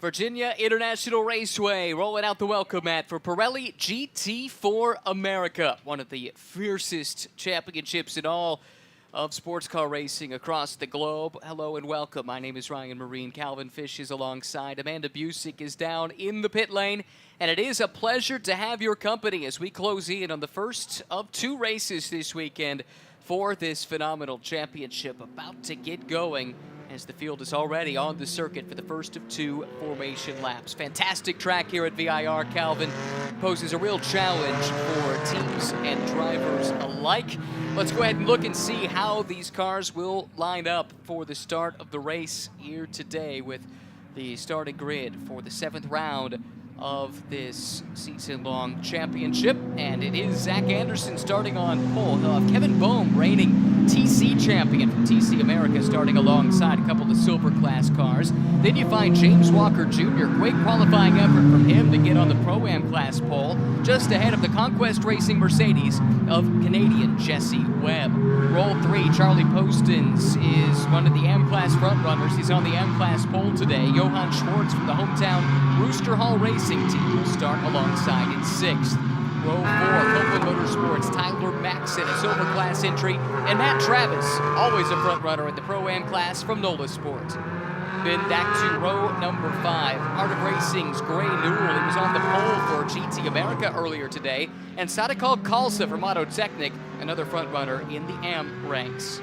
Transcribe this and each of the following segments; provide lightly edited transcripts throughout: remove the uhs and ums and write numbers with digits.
Virginia International Raceway rolling out the welcome mat for Pirelli GT4 America, one of the fiercest championships in all of sports car racing across the globe. Hello and welcome. My name is Ryan Marine. Calvin Fish is alongside. Amanda Busick is down in the pit lane. And it is a pleasure to have your company as we close in on the first of two races this weekend for this phenomenal championship about to get going, as the field is already on the circuit for the first of two formation laps. Fantastic track here at VIR. Calvin poses a real challenge for teams and drivers alike. Let's go ahead and look and see how these cars will line up for the start of the race here today with the starting grid for the 7th round of this season-long championship. And it is Zach Anderson starting on pole. He'll have Kevin Bohm, reigning TC champion from TC America, starting alongside a couple of silver class cars. Then you find James Walker Jr., great qualifying effort from him to get on the Pro-Am class pole, just ahead of the Conquest Racing Mercedes of Canadian Jesse Webb. Roll 3, Charlie Postins is one of the M-Class frontrunners. He's on the M-Class pole today. Johann Schwartz from the hometown Rooster Hall Racing team will start alongside in 6th. Row 4, Copeland Motorsports, Tyler Maxson, a silver class entry, and Matt Travis, always a frontrunner in the Pro-Am class from NOLA Sport. Then back to row number 5, Art of Racing's Gray Newell. He was on the pole for GT America earlier today. And Sadikal Khalsa from Autotechnic, another frontrunner in the AM ranks.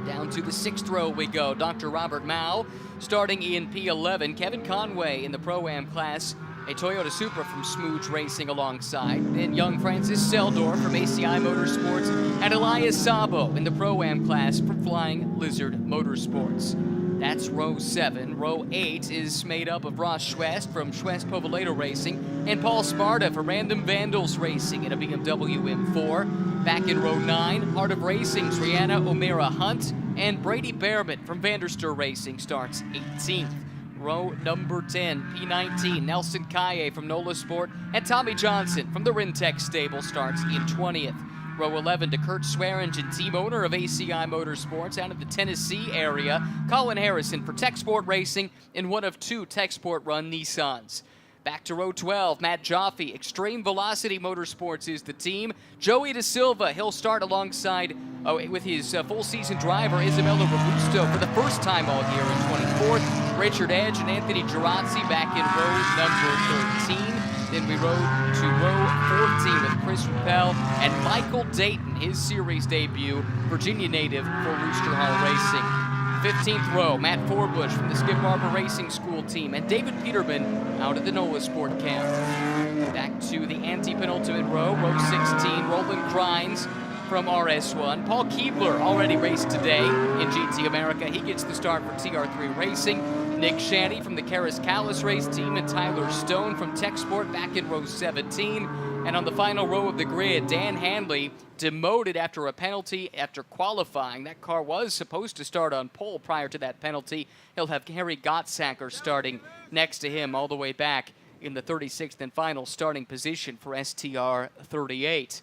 Down to the 6th row we go. Dr. Robert Mao starting in P11. Kevin Conway in the Pro-Am class, a Toyota Supra from Smooge Racing alongside. Then young Francis Seldor from ACI Motorsports, and Elias Sabo in the Pro-Am class from Flying Lizard Motorsports. That's row 7. Row 8 is made up of Ross Schwest from Schwest Povolato Racing and Paul Sparta from Random Vandals Racing in a BMW M4. Back in row 9, Art of Racing's Rihanna O'Meara Hunt and Brady Behrman from Vanderstur Racing starts 18th. Row number 10, P19, Nelson Kaye from NOLA Sport and Tommy Johnson from the Rintec stable starts in 20th. Row 11 to Kurt Swearingen, team owner of ACI Motorsports out of the Tennessee area. Colin Harrison for Tech Sport Racing in one of 2 Tech Sport run Nissans. Back to row 12, Matt Jaffe, Extreme Velocity Motorsports is the team. Joey Da Silva, he'll start alongside with his full season driver Isabella Robusto for the first time all year in 24th. Richard Edge and Anthony Girazzi back in row number 13. Then we rode to row 14 with Chris Rappel and Michael Dayton, his series debut, Virginia native for Rooster Hall Racing. 15th row, Matt Forbush from the Skip Barber Racing School team, and David Peterman out at the NOLA Sport Camp. Back to the anti-penultimate row, row 16, Roland Crines from RS1. Paul Keebler already raced today in GT America. He gets the start for TR3 Racing. Nick Shanny from the Karis Callis race team and Tyler Stone from Tech Sport back in row 17. And on the final row of the grid, Dan Handley demoted after a penalty after qualifying. That car was supposed to start on pole prior to that penalty. He'll have Harry Gottsacker starting next to him all the way back in the 36th and final starting position for STR 38.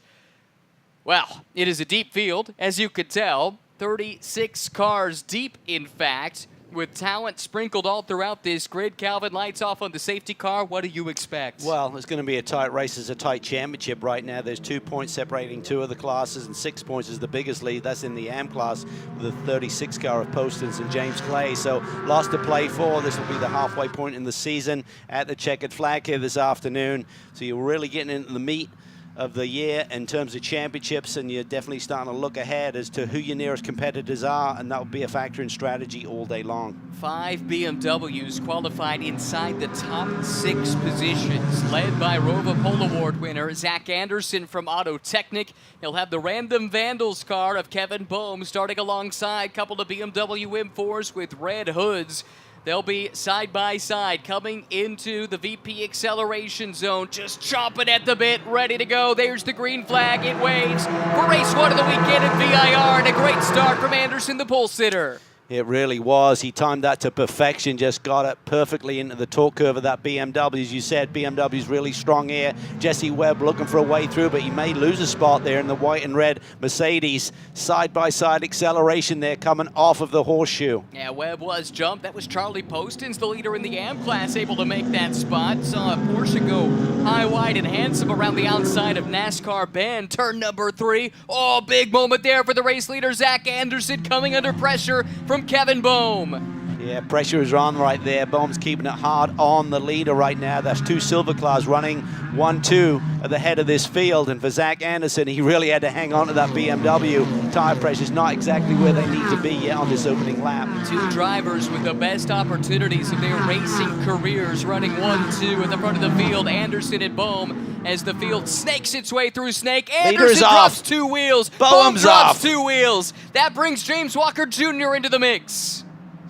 Well, it is a deep field, as you could tell. 36 cars deep, in fact, with talent sprinkled all throughout this grid. Calvin, lights off on the safety car. What do you expect? Well, it's going to be a tight race. It's a tight championship right now. There's 2 points separating 2 of the classes, and 6 points is the biggest lead. That's in the AM class with the 36 car of Postins and James Clay. So lots to play for. This will be the halfway point in the season at the checkered flag here this afternoon. So you're really getting into the meat of the year in terms of championships, and you're definitely starting to look ahead as to who your nearest competitors are, and that will be a factor in strategy all day long. 5 BMWs qualified inside the top 6 positions, led by Rova Pole Award winner Zach Anderson from Autotechnic. He'll have the Random Vandals car of Kevin Bohm starting alongside a couple of BMW M4s with red hoods. They'll be side by side coming into the VP acceleration zone, just chomping at the bit, ready to go. There's the green flag. It waves for race 1 of the weekend at VIR, and a great start from Anderson, the pole sitter. It really was. He timed that to perfection, just got it perfectly into the torque curve of that BMW. As you said, BMW's really strong here. Jesse Webb looking for a way through, but he may lose a spot there in the white and red Mercedes. Side-by-side acceleration there coming off of the horseshoe. Yeah, Webb was jumped. That was Charlie Postins, the leader in the AM class, able to make that spot. Saw Porsche go high, wide, and handsome around the outside of NASCAR Bend. Turn number 3. Oh, big moment there for the race leader, Zach Anderson, coming under pressure from Kevin Boehm. Yeah, pressure is on right there. Boehm's keeping it hard on the leader right now. That's 2 silver class running 1-2 at the head of this field. And for Zach Anderson, he really had to hang on to that BMW. Tire pressure's not exactly where they need to be yet on this opening lap. 2 drivers with the best opportunities of their racing careers running 1-2 at the front of the field, Anderson and Boehm, as the field snakes its way through Snake. Anderson drops 2 wheels. Boehm drops 2 wheels. That brings James Walker Jr. into the mix.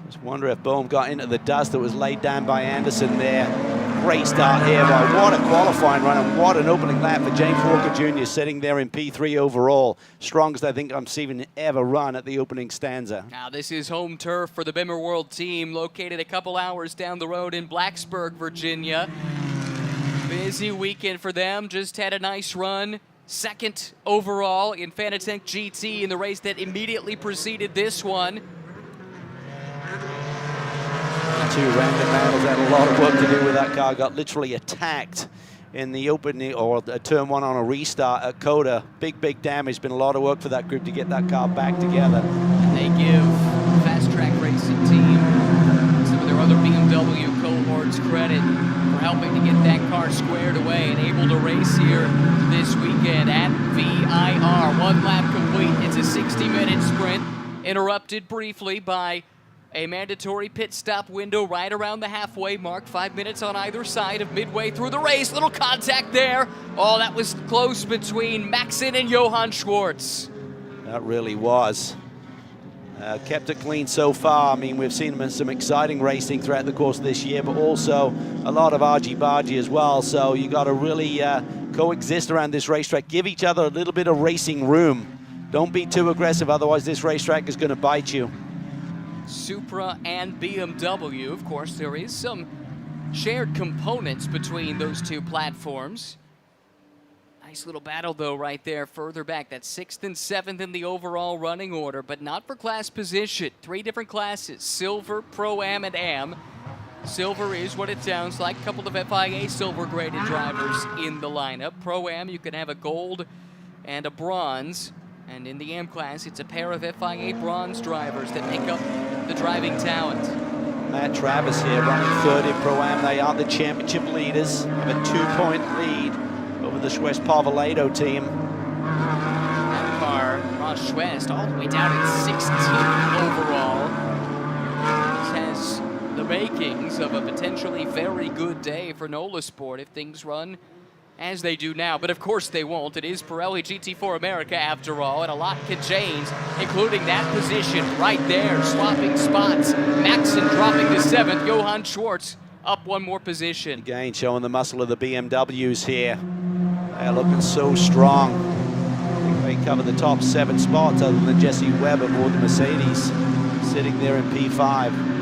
Just wonder if Boehm got into the dust that was laid down by Anderson there. Great start here, but what a qualifying run and what an opening lap for James Walker Jr. sitting there in P3 overall. Strongest I think I'm seeing ever run at the opening stanza. Now this is home turf for the Bimmer World team, located a couple hours down the road in Blacksburg, Virginia. Busy weekend for them, just had a nice run. 2nd overall in Fanatec GT in the race that immediately preceded this one. 2 random battles had a lot of work to do with that car. Got literally attacked in the opening or turn 1 on a restart at Coda. Big damage. Been a lot of work for that group to get that car back together. And they give Fast Track Racing team some of their other BMW cohorts credit for helping to get that car squared away and able to race here this weekend at VIR. 1 lap complete. It's a 60-minute sprint, interrupted briefly by a mandatory pit stop window right around the halfway mark. 5 minutes on either side of midway through the race. Little contact there. Oh, that was close between Maxon and Johann Schwartz. That really was. Kept it clean so far. I mean, we've seen them in some exciting racing throughout the course of this year, but also a lot of argy-bargy as well. So you got to really coexist around this racetrack. Give each other a little bit of racing room. Don't be too aggressive, otherwise this racetrack is going to bite you. Supra and BMW. Of course, there is some shared components between those 2 platforms. Nice little battle, though, right there further back. That's 6th and 7th in the overall running order, but not for class position. 3 different classes, Silver, Pro-Am, and Am. Silver is what it sounds like. A couple of FIA silver-graded drivers in the lineup. Pro-Am, you can have a gold and a bronze. And in the AM class, it's a pair of FIA bronze drivers that make up the driving talent. Matt Travis here running 3rd in Pro-Am. They are the championship leaders. Have a 2-point lead over the Schwest Parvaledo team. That car, Ross Schwest, all the way down at 16th overall. This has the makings of a potentially very good day for NOLA Sport if things run as they do now, but of course they won't. It is Pirelli GT4 America after all, and a lot can change, including that position right there, swapping spots. Maxon dropping to 7th, Johann Schwartz up 1 more position. Again, showing the muscle of the BMWs here. They're looking so strong. I think they cover the top 7 spots other than Jesse Webb aboard the Mercedes, sitting there in P5.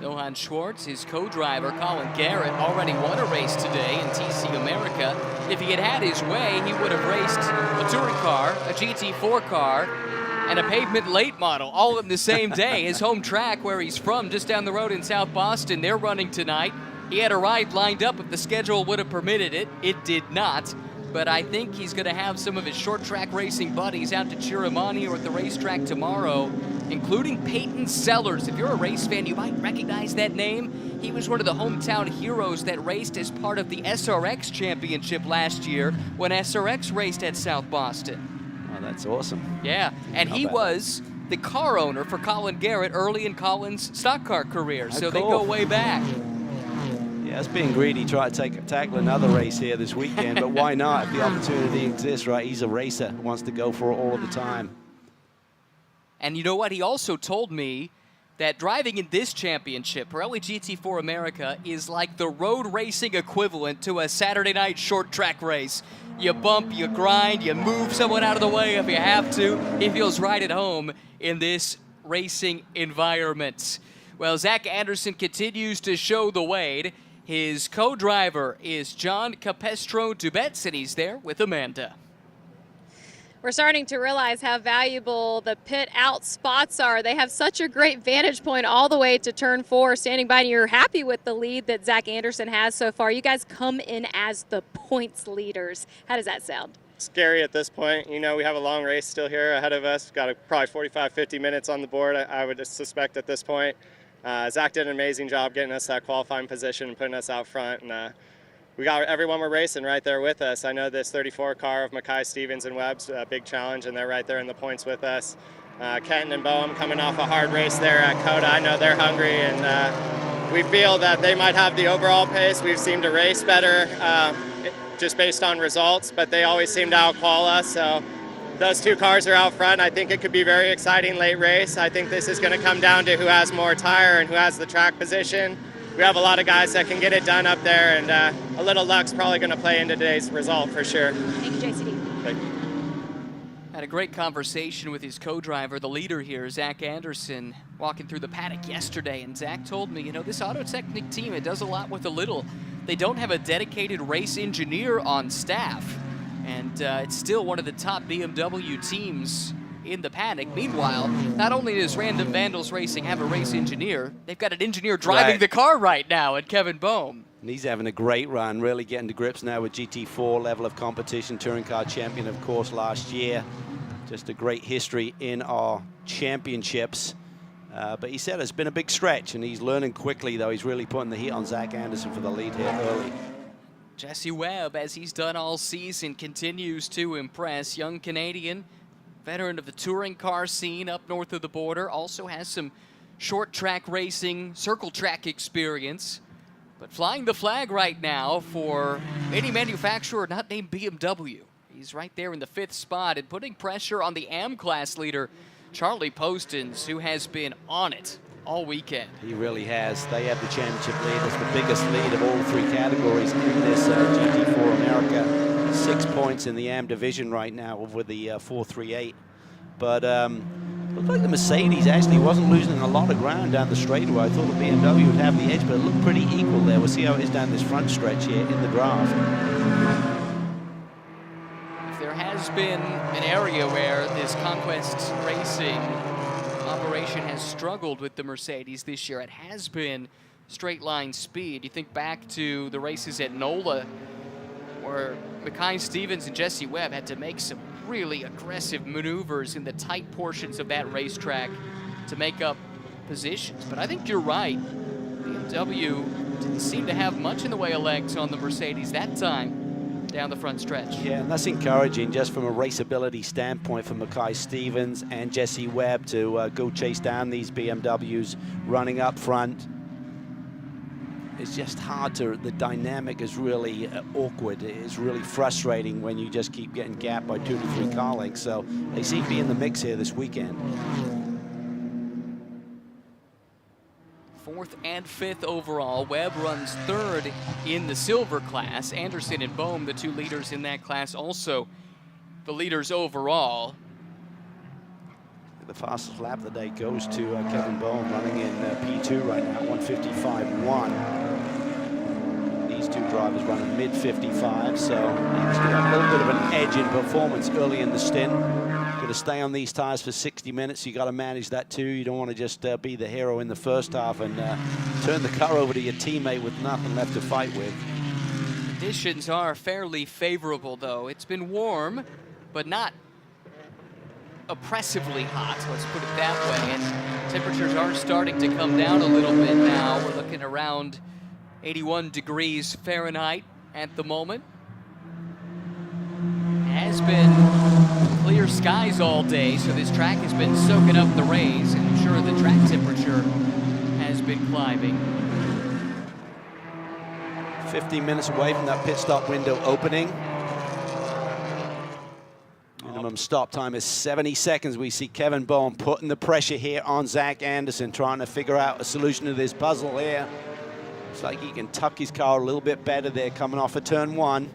Johann Schwartz, his co-driver Colin Garrett, already won a race today in TC America. If he had had his way, he would have raced a touring car, a GT4 car, and a pavement late model all in the same day. His home track, where he's from, just down the road in South Boston, they're running tonight. He had a ride lined up if the schedule would have permitted it. It did not. But I think he's going to have some of his short track racing buddies out to Chiromani or at the racetrack tomorrow, including Peyton Sellers. If you're a race fan, you might recognize that name. He was one of the hometown heroes that raced as part of the SRX championship last year when SRX raced at South Boston. Oh, that's awesome. Yeah, and he was the car owner for Colin Garrett early in Colin's stock car career, so they go way back. Yeah, it's being greedy, try to tackle another race here this weekend, but why not if the opportunity exists, right? He's a racer who wants to go for it all of the time. And you know what? He also told me that driving in this championship, Pirelli GT4 America, is like the road racing equivalent to a Saturday night short track race. You bump, you grind, you move someone out of the way if you have to. He feels right at home in this racing environment. Well, Zach Anderson continues to show the way. His co-driver is John Capestro-Dubets, and he's there with Amanda. We're starting to realize how valuable the pit out spots are. They have such a great vantage point all the way to turn 4. Standing by, and you're happy with the lead that Zach Anderson has so far. You guys come in as the points leaders. How does that sound? Scary at this point. You know, we have a long race still here ahead of us. Got probably 45, 50 minutes on the board, I would suspect at this point. Zach did an amazing job getting us that qualifying position and putting us out front. And we got everyone we're racing right there with us. I know this 34 car of Mackay, Stevens, and Webb's a big challenge, and they're right there in the points with us. Kenton and Boehm coming off a hard race there at COTA. I know they're hungry, and we feel that they might have the overall pace. We've seemed to race better just based on results, but they always seem to outqual us. So those two cars are out front. I think it could be very exciting late race. I think this is going to come down to who has more tire and who has the track position. We have a lot of guys that can get it done up there, and a little luck's probably going to play into today's result for sure. Thank you, JCD. Thank you. Had a great conversation with his co-driver, the leader here, Zach Anderson, walking through the paddock yesterday. And Zach told me, you know, this Auto Technic team, it does a lot with a little. They don't have a dedicated race engineer on staff. And it's still one of the top BMW teams in the paddock. Meanwhile, not only does Random Vandals Racing have a race engineer, they've got an engineer driving the car right now, and Kevin Boehm. And he's having a great run, really getting to grips now with GT4 level of competition, touring car champion, of course, last year. Just a great history in our championships. But he said it's been a big stretch, and he's learning quickly, though. He's really putting the heat on Zach Anderson for the lead here early. Jesse Webb, as he's done all season, continues to impress. Young Canadian, veteran of the touring car scene up north of the border, also has some short track racing, circle track experience, but flying the flag right now for any manufacturer not named BMW. He's right there in the 5th spot and putting pressure on the AM class leader, Charlie Postins, who has been on it all weekend. He really has. They have the championship lead. It's the biggest lead of all 3 categories in this GT4 America. 6 points in the AM division right now with the 438. But looked like the Mercedes actually wasn't losing a lot of ground down the straightaway. I thought the BMW would have the edge, but it looked pretty equal there. We'll see how it is down this front stretch here in the draft. If there has been an area where this Conquest Racing operation has struggled with the Mercedes this year, it has been straight line speed. You think back to the races at NOLA, where Mackay Stevens and Jesse Webb had to make some really aggressive maneuvers in the tight portions of that racetrack to make up positions. But I think you're right. BMW didn't seem to have much in the way of legs on the Mercedes that time down the front stretch. Yeah, and that's encouraging just from a raceability standpoint for Mackay Stevens and Jesse Webb to go chase down these BMWs running up front. It's just hard to, the dynamic is really awkward. It's really frustrating when you just keep getting gapped by 2 to 3 car lengths. So they seem to be in the mix here this weekend. 4th and 5th overall. Webb runs 3rd in the silver class. Anderson and Boehm, the 2 leaders in that class, also the leaders overall. The fastest lap of the day goes to Kevin Boehm, running in P2 right now, 1:55.1. These 2 drivers running mid-55, so he's got a little bit of an edge in performance early in the stint. Going to stay on these tires for 60 minutes. You got to manage that too. You don't want to just be the hero in the first half and turn the car over to your teammate with nothing left to fight with. Conditions are fairly favorable, though. It's been warm, but not oppressively hot, let's put it that way. And temperatures are starting to come down a little bit now. We're looking around 81 degrees Fahrenheit at the moment. It has been clear skies all day, so this track has been soaking up the rays, and I'm sure the track temperature has been climbing. 15 minutes away from that pit stop window opening. Minimum stop time is 70 seconds. We see Kevin Boehm putting the pressure here on Zach Anderson, trying to figure out a solution to this puzzle here. Looks like he can tuck his car a little bit better there coming off of turn 1.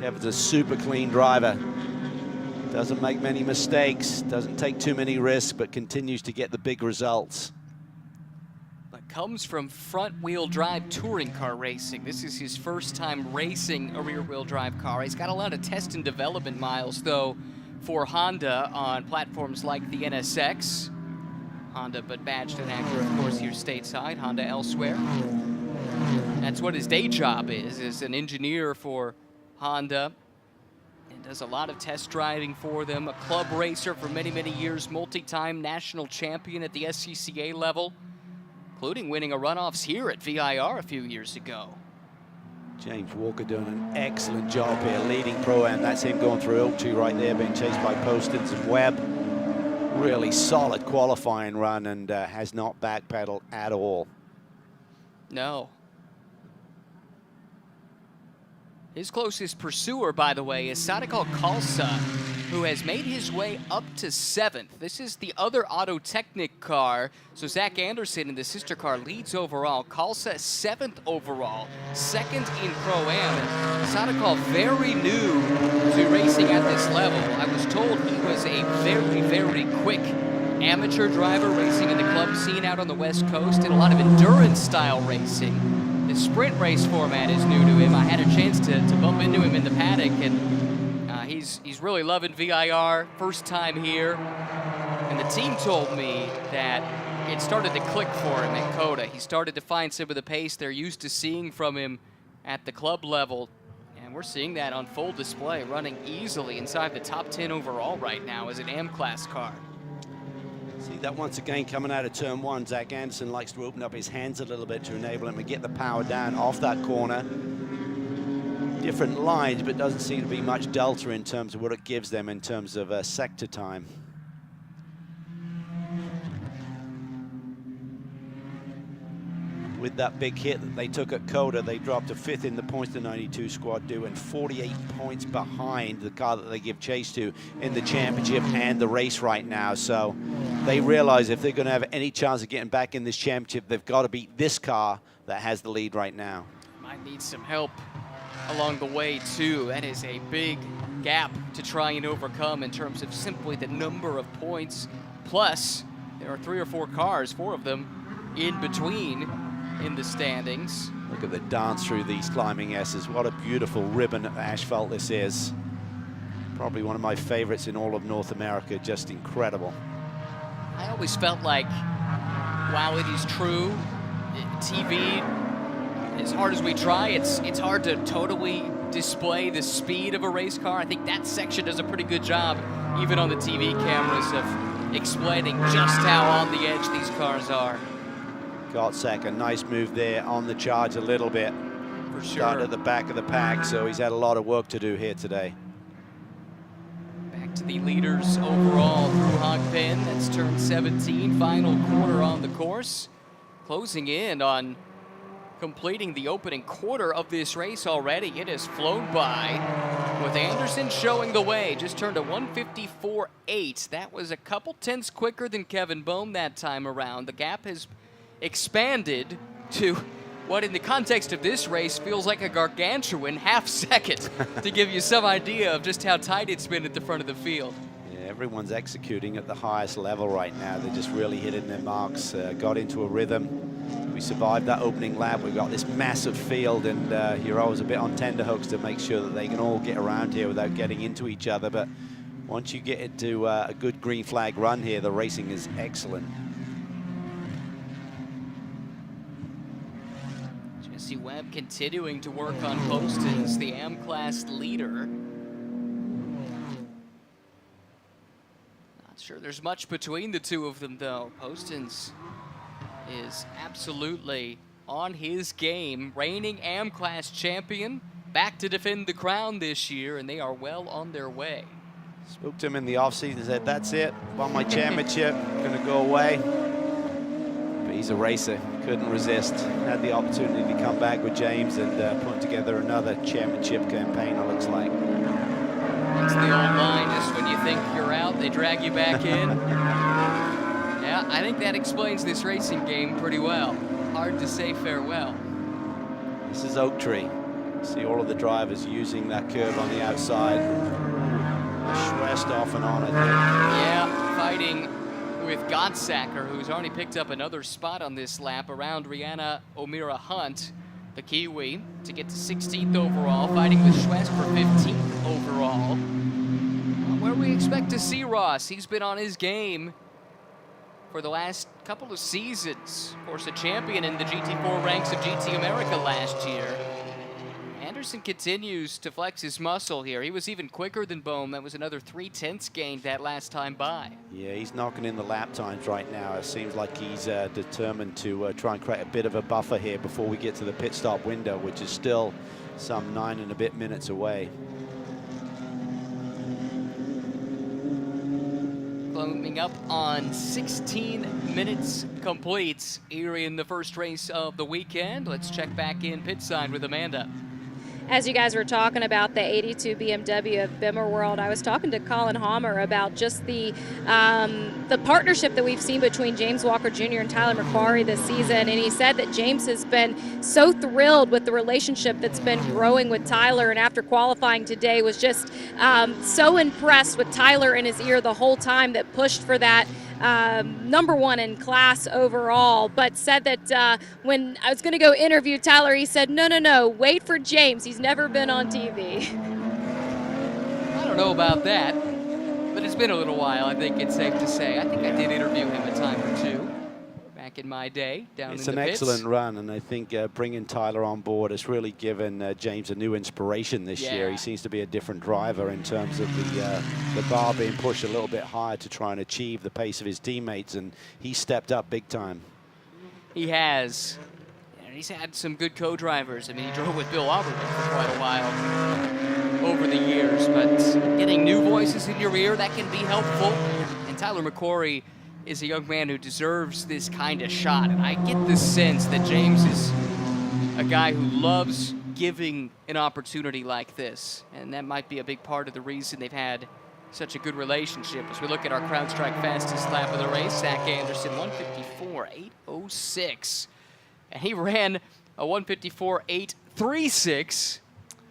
Kevin's a super clean driver. Doesn't make many mistakes, doesn't take too many risks, but continues to get the big results. But comes from front-wheel drive touring car racing. This is his first time racing a rear-wheel drive car. He's got a lot of test and development miles, though, for Honda on platforms like the NSX. Honda, but badged and Acura, of course, here stateside, Honda elsewhere. That's what his day job is an engineer for Honda. And does a lot of test driving for them. A club racer for many, many years, multi-time national champion at the SCCA level, including winning a runoffs here at VIR a few years ago. James Walker doing an excellent job here, leading Pro-Am. That's him going through Oak Tree right there, being chased by Postins and Webb. Really solid qualifying run and has not backpedaled at all. No. His closest pursuer, by the way, is Sadikal Khalsa, who has made his way up to 7th. This is the other Auto Technic car. So Zach Anderson in the sister car leads overall. Khalsa 7th overall, 2nd in Pro-Am. And Sadikal very new to racing at this level. I was told he was a very, very quick amateur driver racing in the club scene out on the West Coast, and a lot of endurance style racing. The sprint race format is new to him. I had a chance to bump into him in the paddock, and he's really loving VIR, first time here. And the team told me that it started to click for him at COTA. He started to find some of the pace they're used to seeing from him at the club level. And we're seeing that on full display, running easily inside the top 10 overall right now as an AM class car. See that once again coming out of turn 1. Zach Anderson likes to open up his hands a little bit to enable him to get the power down off that corner. Different lines, but doesn't seem to be much delta in terms of what it gives them in terms of sector time. With that big hit that they took at COTA, they dropped to 5th in the points to 92 squad do, and 48 points behind the car that they give chase to in the championship and the race right now. So they realize if they're going to have any chance of getting back in this championship, they've got to beat this car that has the lead right now. Might need some help along the way too. That is a big gap to try and overcome in terms of simply the number of points. Plus, there are 3 or 4 cars, 4 of them in between in the standings. Look at the dance through these climbing S's. What a beautiful ribbon of asphalt this is. Probably one of my favorites in all of North America, just incredible. I always felt like, while it is true, TV, as hard as we try, it's hard to totally display the speed of a race car. I think that section does a pretty good job, even on the TV cameras, of explaining just how on the edge these cars are. Gottsack, a nice move there on the charge a little bit. For sure. Started at the back of the pack, so he's had a lot of work to do here today. Back to the leaders overall through Hogpen. That's turn 17, final quarter on the course. Closing in on completing the opening quarter of this race already. It has flown by with Anderson showing the way. Just turned a 154.8. That was a couple tenths quicker than Kevin Bohm that time around. The gap has expanded to what in the context of this race feels like a gargantuan half second to give you some idea of just how tight it's been at the front of the field. Yeah, everyone's executing at the highest level right now. They're just really hitting their marks, got into a rhythm. We survived that opening lap. We've got this massive field, and you're always a bit on tenterhooks to make sure that they can all get around here without getting into each other. But once you get into a good green flag run here, the racing is excellent. Jesse Webb continuing to work on Postins, the AM class leader. Not sure there's much between the two of them, though. Postins is absolutely on his game, reigning AM class champion, back to defend the crown this year, and they are well on their way. Spoke to him in the offseason, said, that's it, won my championship, gonna go away. But he's a racer, couldn't resist. Had the opportunity to come back with James and put together another championship campaign, it looks like. That's the old line, just when you think you're out, they drag you back in. Yeah, I think that explains this racing game pretty well. Hard to say farewell. This is Oak Tree. See all of the drivers using that curve on the outside. Schwest off and on, I think. Yeah, fighting with Gottsacker, who's already picked up another spot on this lap around Rihanna O'Meara Hunt, the Kiwi, to get to 16th overall, fighting with Schwest for 15th overall. Where we expect to see Ross. He's been on his game for the last couple of seasons. Of course, a champion in the GT4 ranks of GT America last year. Anderson continues to flex his muscle here. He was even quicker than Bohm. That was another 3/10 gained that last time by. Yeah, he's knocking in the lap times right now. It seems like he's determined to try and create a bit of a buffer here before we get to the pit stop window, which is still some 9 and a bit minutes away. Coming up on 16 minutes complete here in the first race of the weekend. Let's check back in pit side with Amanda. As you guys were talking about the 82 BMW of Bimmer World, I was talking to Colin Homer about just the partnership that we've seen between James Walker Jr. and Tyler McQuarrie this season, and he said that James has been so thrilled with the relationship that's been growing with Tyler, and after qualifying today was just so impressed with Tyler in his ear the whole time, that pushed for that #1 in class overall, but said that when I was going to go interview Tyler, he said, no, wait for James. He's never been on TV. I don't know about that, but it's been a little while, I think it's safe to say. I think I did interview him a time or two back in my day down in the pits. It's an excellent run, and I think bringing Tyler on board has really given James a new inspiration this year. He seems to be a different driver in terms of the bar being pushed a little bit higher to try and achieve the pace of his teammates, and he stepped up big time. He has. And he's had some good co-drivers. I mean, he drove with Bill Auberman for quite a while over the years, but getting new voices in your ear, that can be helpful. And Tyler McQuarrie is a young man who deserves this kind of shot. And I get the sense that James is a guy who loves giving an opportunity like this. And that might be a big part of the reason they've had such a good relationship. As we look at our CrowdStrike fastest lap of the race, Zach Anderson, 154.806. And he ran a 154.836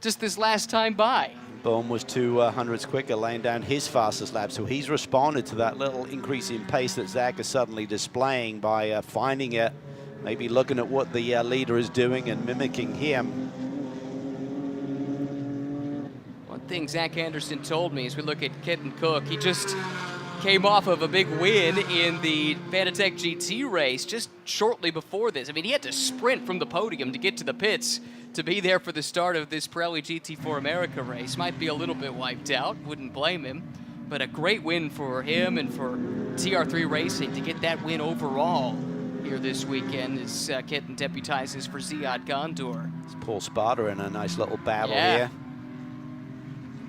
just this last time by. Bohm was 200s quicker, laying down his fastest lap, so he's responded to that little increase in pace that Zach is suddenly displaying by finding it, maybe looking at what the leader is doing and mimicking him. One thing Zach Anderson told me as we look at Kenton Cook, he just came off of a big win in the Fanatec GT race just shortly before this. I mean, he had to sprint from the podium to get to the pits to be there for the start of this Pirelli GT4 America race. Might be a little bit wiped out, wouldn't blame him, but a great win for him and for TR3 Racing to get that win overall here this weekend as Kenton deputizes for Ziad Gondor. It's Paul Sparta in a nice little battle here.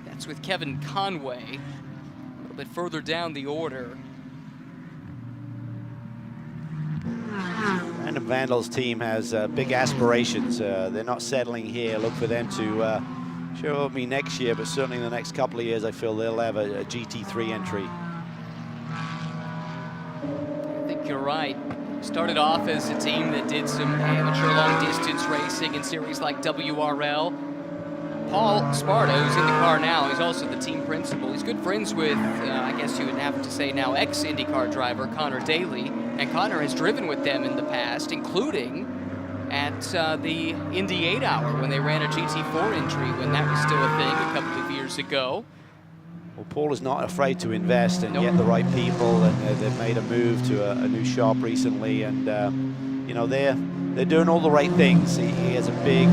That's with Kevin Conway a little bit further down the order. Random Vandals team has big aspirations. They're not settling here. Look for them to show me next year, but certainly in the next couple of years, I feel they'll have a GT3 entry. I think you're right. Started off as a team that did some amateur long-distance racing in series like WRL. Paul Sparta, who's in the car now, he's also the team principal. He's good friends with, I guess you would have to say now, ex-IndyCar driver Connor Daly. And Connor has driven with them in the past, including at the Indy 8 Hour when they ran a GT4 entry when that was still a thing a couple of years ago. Well, Paul is not afraid to invest and get the right people, and they've made a move to a new shop recently, and you know, they're doing all the right things. He has a big,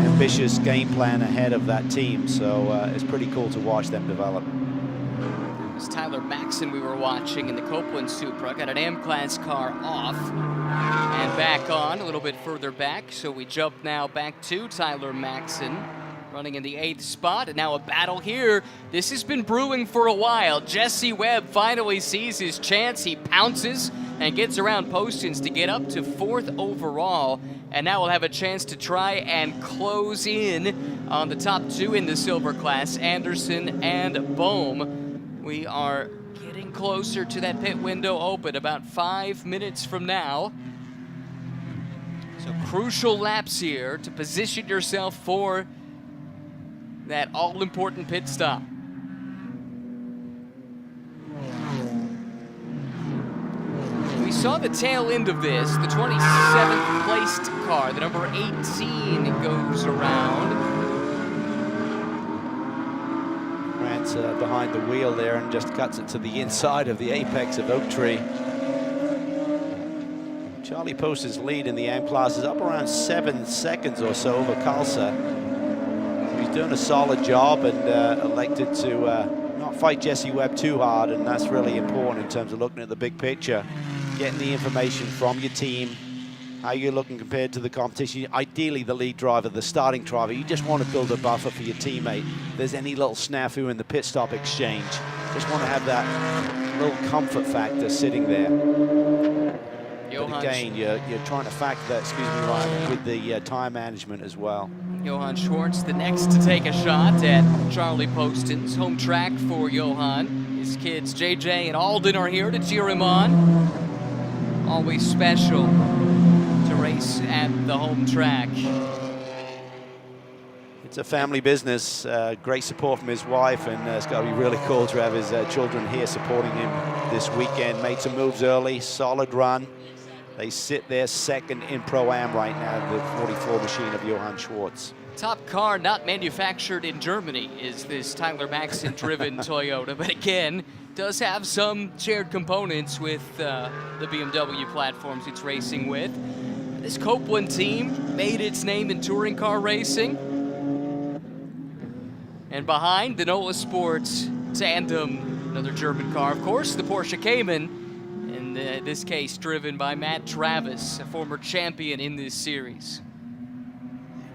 ambitious game plan ahead of that team, so it's pretty cool to watch them develop. It was Tyler Maxson we were watching in the Copeland Supra. Got an M-Class car off and back on, a little bit further back. So we jump now back to Tyler Maxson, running in the 8th spot. And now a battle here. This has been brewing for a while. Jesse Webb finally sees his chance. He pounces and gets around Postins to get up to 4th overall. And now we'll have a chance to try and close in on the top 2 in the silver class, Anderson and Bohm. We are getting closer to that pit window open, about 5 minutes from now. So crucial laps here to position yourself for that all-important pit stop. saw the tail end of this. The 27th placed car, the number 18, goes around. Grant's behind the wheel there and just cuts it to the inside of the apex of Oak Tree. Charlie Post's lead in the AM class is up around 7 seconds or so over Kalsa. He's doing a solid job and elected to not fight Jesse Webb too hard, and that's really important in terms of looking at the big picture, getting the information from your team, how you're looking compared to the competition. Ideally, the lead driver, the starting driver, you just want to build a buffer for your teammate. If there's any little snafu in the pit stop exchange, just want to have that little comfort factor sitting there. But again, you're trying to factor that, excuse me, Ryan, with the tire management as well. Johan Schwartz, the next to take a shot at Charlie Poston's home track for Johan. His kids, JJ and Alden, are here to cheer him on. Always special to race at the home track. It's a family business, great support from his wife, and it's got to be really cool to have his children here supporting him this weekend. Made some moves early, solid run. They sit there second in Pro-Am right now, the 44 machine of Johan Schwartz. Top car not manufactured in Germany is this Tyler Maxson-driven Toyota, but again, does have some shared components with the BMW platforms it's racing with. This Copeland team made its name in touring car racing. And behind, the NOLA Sports Tandem, another German car, of course, the Porsche Cayman. In this case, driven by Matt Travis, a former champion in this series.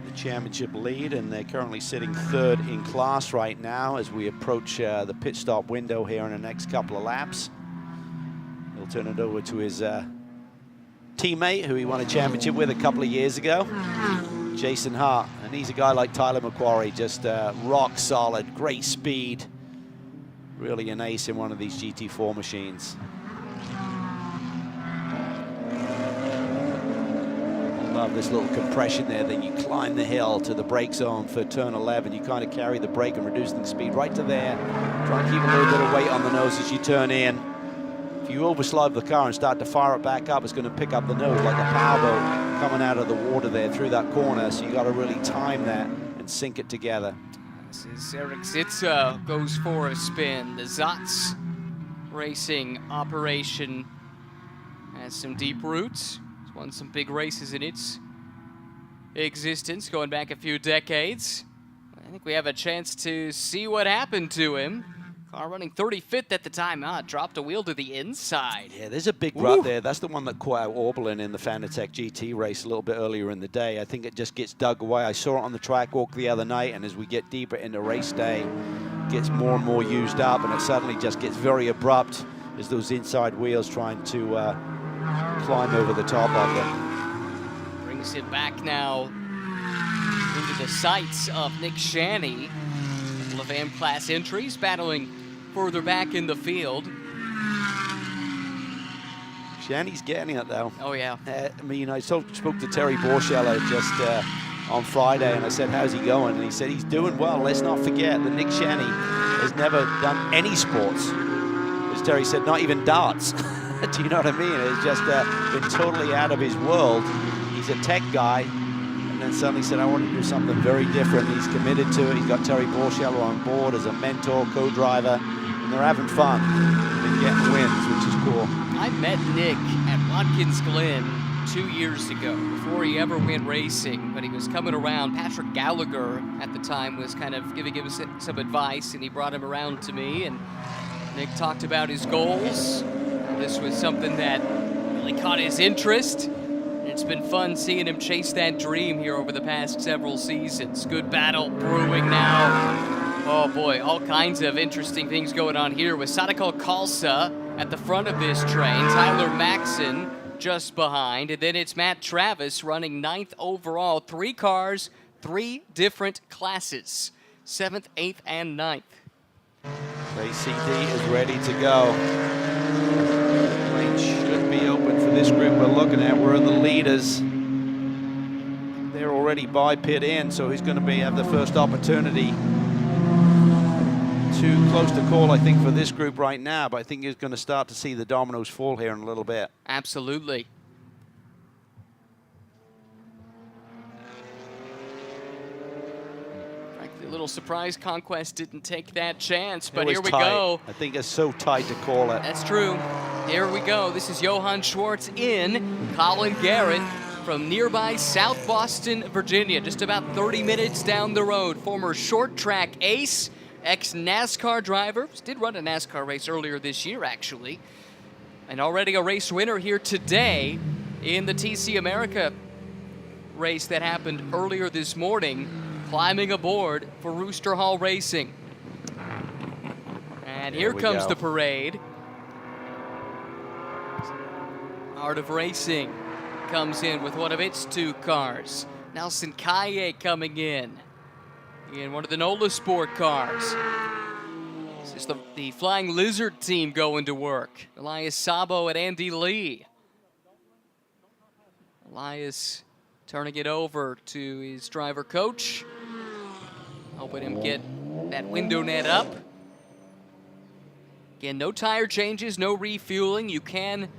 The championship lead, and they're currently sitting third in class right now as we approach the pit stop window here in the next couple of laps. He'll turn it over to his teammate who he won a championship with a couple of years ago, Jason Hart. And he's a guy like Tyler McQuarrie, just rock solid, great speed, really an ace in one of these GT4 machines. Love this little compression there. Then you climb the hill to the brake zone for turn 11. You kind of carry the brake and reduce the speed right to there. Try and keep a little bit of weight on the nose as you turn in. If you overslide the car and start to fire it back up, it's going to pick up the nose like a powerboat coming out of the water there through that corner. So you got to really time that and sync it together. This is Eric Zitza goes for a spin. The Zatz Racing operation has some deep roots. Won some big races in its existence, going back a few decades. I think we have a chance to see what happened to him. Car running 35th at the time. Dropped a wheel to the inside. Yeah, there's a big rut there. That's the one that caught out Oberlin in the Fanatec GT race a little bit earlier in the day. I think it just gets dug away. I saw it on the track walk the other night, and as we get deeper into race day, it gets more and more used up, and it suddenly just gets very abrupt as those inside wheels trying to climb over the top of them. Brings it back now into the sights of Nick Shanny. A couple of AM class entries battling further back in the field. Shanny's getting it though. Oh yeah. I mean, I spoke to Terry Borschella just on Friday, and I said, how's he going? And he said he's doing well. Let's not forget that Nick Shanny has never done any sports. As Terry said, not even darts. Do you know what I mean? It's just been totally out of his world. He's a tech guy, and then suddenly said, I want to do something very different. He's committed to it. He's got Terry Borschella on board as a mentor, co-driver, and they're having fun. They're getting wins, which is cool. I met Nick at Watkins Glen 2 years ago, before he ever went racing, but he was coming around. Patrick Gallagher at the time was kind of giving him some advice, and he brought him around to me, and Nick talked about his goals. This was something that really caught his interest. It's been fun seeing him chase that dream here over the past several seasons. Good battle brewing now. Oh boy, all kinds of interesting things going on here with Sadako Kalsa at the front of this train. Tyler Maxson just behind. And then it's Matt Travis running 9th overall. 3 cars, 3 different classes. 7th, 8th, and 9th. ACD is ready to go. Lane should be open for this group we're looking at. We're in the leaders. They're already by pit in, so he's going to have the first opportunity too close to call, I think, for this group right now, but I think you're going to start to see the dominoes fall here in a little bit. Absolutely. Frankly, a little surprised Conquest didn't take that chance, but here we go. I think it's so tight to call it. That's true. Here we go. This is Johann Schwartz in, Colin Garrett from nearby South Boston, Virginia, just about 30 minutes down the road. Former short track ace, ex-NASCAR driver. Did run a NASCAR race earlier this year, actually. And already a race winner here today in the TC America race that happened earlier this morning, climbing aboard for Rooster Hall Racing. And here comes the parade. Art of Racing comes in with one of its two cars. Nelson Kaye coming in one of the NOLA Sport cars. This is the Flying Lizard team going to work. Elias Sabo and Andy Lee. Elias turning it over to his driver coach. Helping him get that window net up. Again, no tire changes, no refueling. You can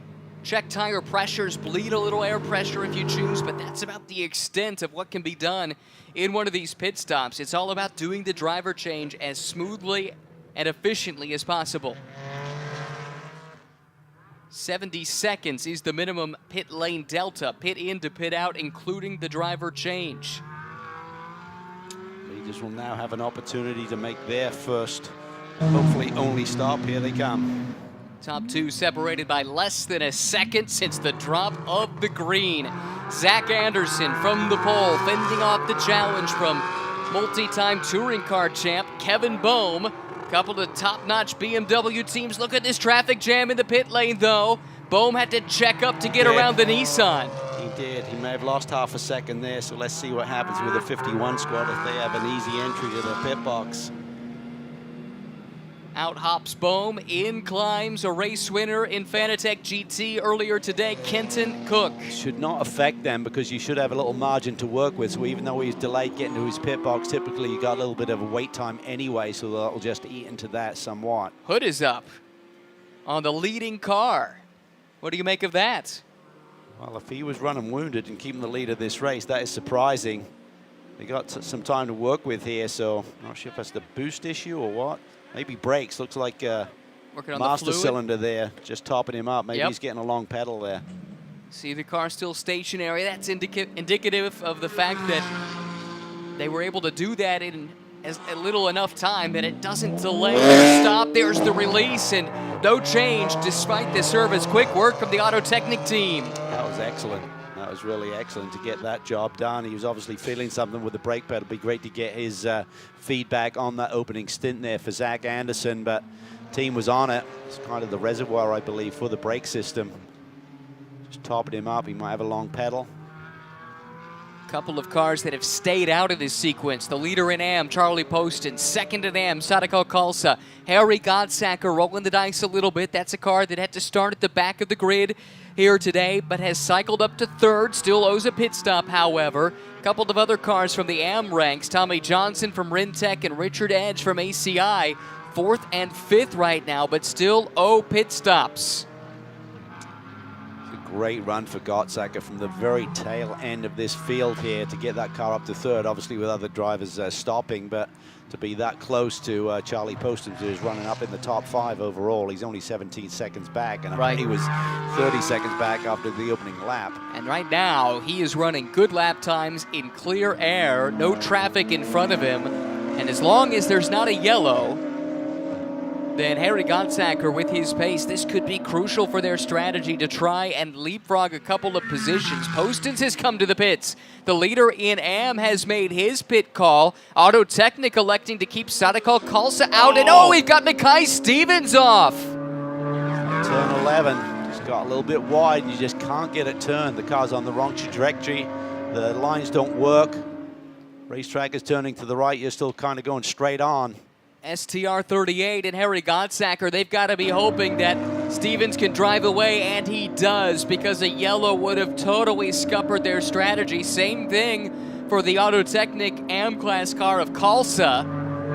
check tire pressures, bleed a little air pressure if you choose, but that's about the extent of what can be done in one of these pit stops. It's all about doing the driver change as smoothly and efficiently as possible. 70 seconds is the minimum pit lane delta, pit in to pit out, including the driver change. Leaders will now have an opportunity to make their first, hopefully only stop. Here they come. Top two separated by less than a second since the drop of the green. Zach Anderson from the pole, fending off the challenge from multi-time touring car champ Kevin Bohm. A couple of top-notch BMW teams. Look at this traffic jam in the pit lane, though. Bohm had to check up to get around the Nissan. He did. He may have lost half a second there, so let's see what happens with the 51 squad if they have an easy entry to the pit box. Out hops Bohm, in climbs a race winner in Fanatec GT earlier today, Kenton Cook. Should not affect them because you should have a little margin to work with, so even though he's delayed getting to his pit box, typically you got a little bit of a wait time anyway, so that'll just eat into that somewhat. Hood is up on the leading car. What do you make of that? Well, if he was running wounded and keeping the lead of this race, that is surprising. They got some time to work with here, so I'm not sure if that's the boost issue or what. Maybe brakes. Looks like working on master the fluid cylinder there, just topping him up. Maybe he's getting a long pedal there. See the car still stationary. That's indicative of the fact that they were able to do that in as little enough time that it doesn't delay their stop. There's the release and no change despite the service. Quick work from the Auto Technic team. That was excellent. That was really excellent to get that job done. He was obviously feeling something with the brake pedal. It'd be great to get his feedback on that opening stint there for Zach Anderson, but team was on it. It's kind of the reservoir, I believe, for the brake system. Just topping him up. He might have a long pedal. Couple of cars that have stayed out of this sequence. The leader in AM, Charlie Poston. Second in AM, Sadako Kalsa. Harry Godsacker rolling the dice a little bit. That's a car that had to start at the back of the grid here today, but has cycled up to third. Still owes a pit stop, however. A couple of other cars from the AM ranks. Tommy Johnson from Rintec and Richard Edge from ACI. Fourth and fifth right now, but still owe pit stops. Great run for Gottsacker from the very tail end of this field here to get that car up to third, obviously with other drivers stopping, but to be that close to Charlie Poston, who's running up in the top 5 overall. He's only 17 seconds back, and he was 30 seconds back after the opening lap. And right now, he is running good lap times in clear air, no traffic in front of him, and as long as there's not a yellow, then Harry Gottsacker with his pace, this could be crucial for their strategy to try and leapfrog a couple of positions. Postons has come to the pits. The leader in AM has made his pit call. Auto Technic electing to keep Sadako Kalsa out. And we've got Mackay Stevens off. Turn 11, just got a little bit wide and you just can't get it turned. The car's on the wrong trajectory. The lines don't work. Racetrack is turning to the right. You're still kind of going straight on. STR 38 and Harry Gottsacker, they've got to be hoping that Stevens can drive away, and he does, because a yellow would have totally scuppered their strategy. Same thing for the Auto Technic AM class car of Kalsa.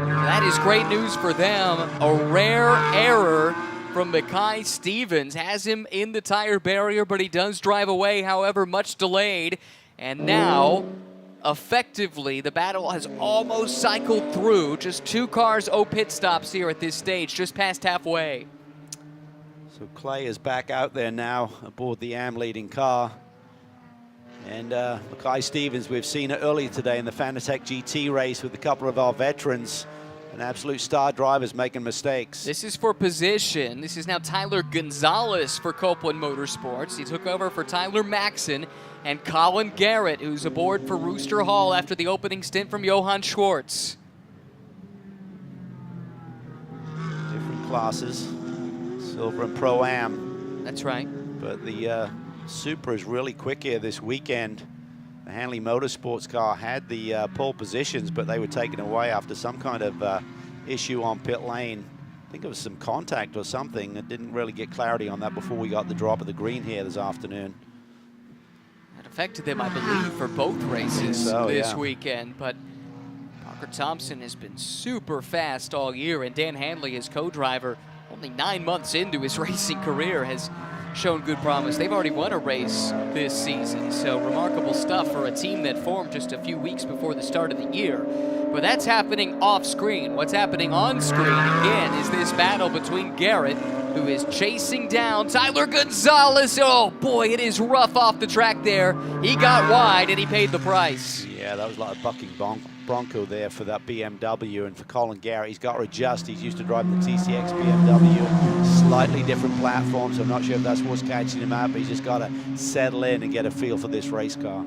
That is great news for them. A rare error from Mackay Stevens has him in the tire barrier, but he does drive away, however, much delayed. And now, effectively, the battle has almost cycled through. Just 2 cars, pit stops here at this stage, just past halfway. So Clay is back out there now aboard the AM leading car. And Mackay Stevens, we've seen it earlier today in the Fanatec GT race with a couple of our veterans. An absolute star drivers making mistakes. This is for position. This is now Tyler Gonzalez for Copeland Motorsports. He took over for Tyler Maxson and Colin Garrett, who's aboard for Rooster Hall after the opening stint from Johann Schwartz. Different classes, Silver and Pro-Am. That's right. But the Supra is really quick here this weekend. The Hanley Motorsports car had the pole positions, but they were taken away after some kind of issue on pit lane. I think it was some contact or something. I didn't really get clarity on that before we got the drop of the green here this afternoon. That affected them, I believe, for both races this weekend. But Parker Thompson has been super fast all year, and Dan Hanley, his co-driver, only 9 months into his racing career, has shown good promise. They've already won a race this season, so remarkable stuff for a team that formed just a few weeks before the start of the year. But that's happening off screen. What's happening on screen, again, is this battle between Garrett, who is chasing down Tyler Gonzalez. Oh boy, it is rough off the track there. He got wide and he paid the price. Yeah, that was like a bucking bronco there for that BMW. And for Colin Garrett, he's got to adjust. He's used to driving the TCX BMW, slightly different platform, so I'm not sure if that's what's catching him out, but he's just got to settle in and get a feel for this race car.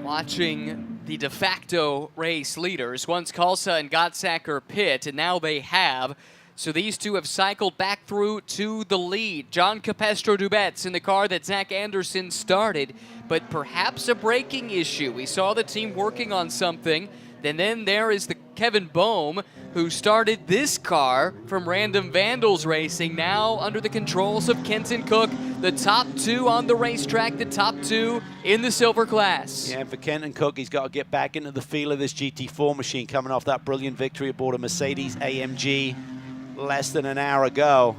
Watching the de facto race leaders, once Kalsa and Gottsacker pit, and now they have. So these two have cycled back through to the lead. John Capestro-Dubets in the car that Zach Anderson started, but perhaps a braking issue. We saw the team working on something. And then there is the Kevin Bohm, who started this car from Random Vandals Racing, now under the controls of Kenton Cook, the top 2 on the racetrack, the top 2 in the silver class. Yeah, and for Kenton Cook, he's got to get back into the feel of this GT4 machine, coming off that brilliant victory aboard a Mercedes AMG less than an hour ago.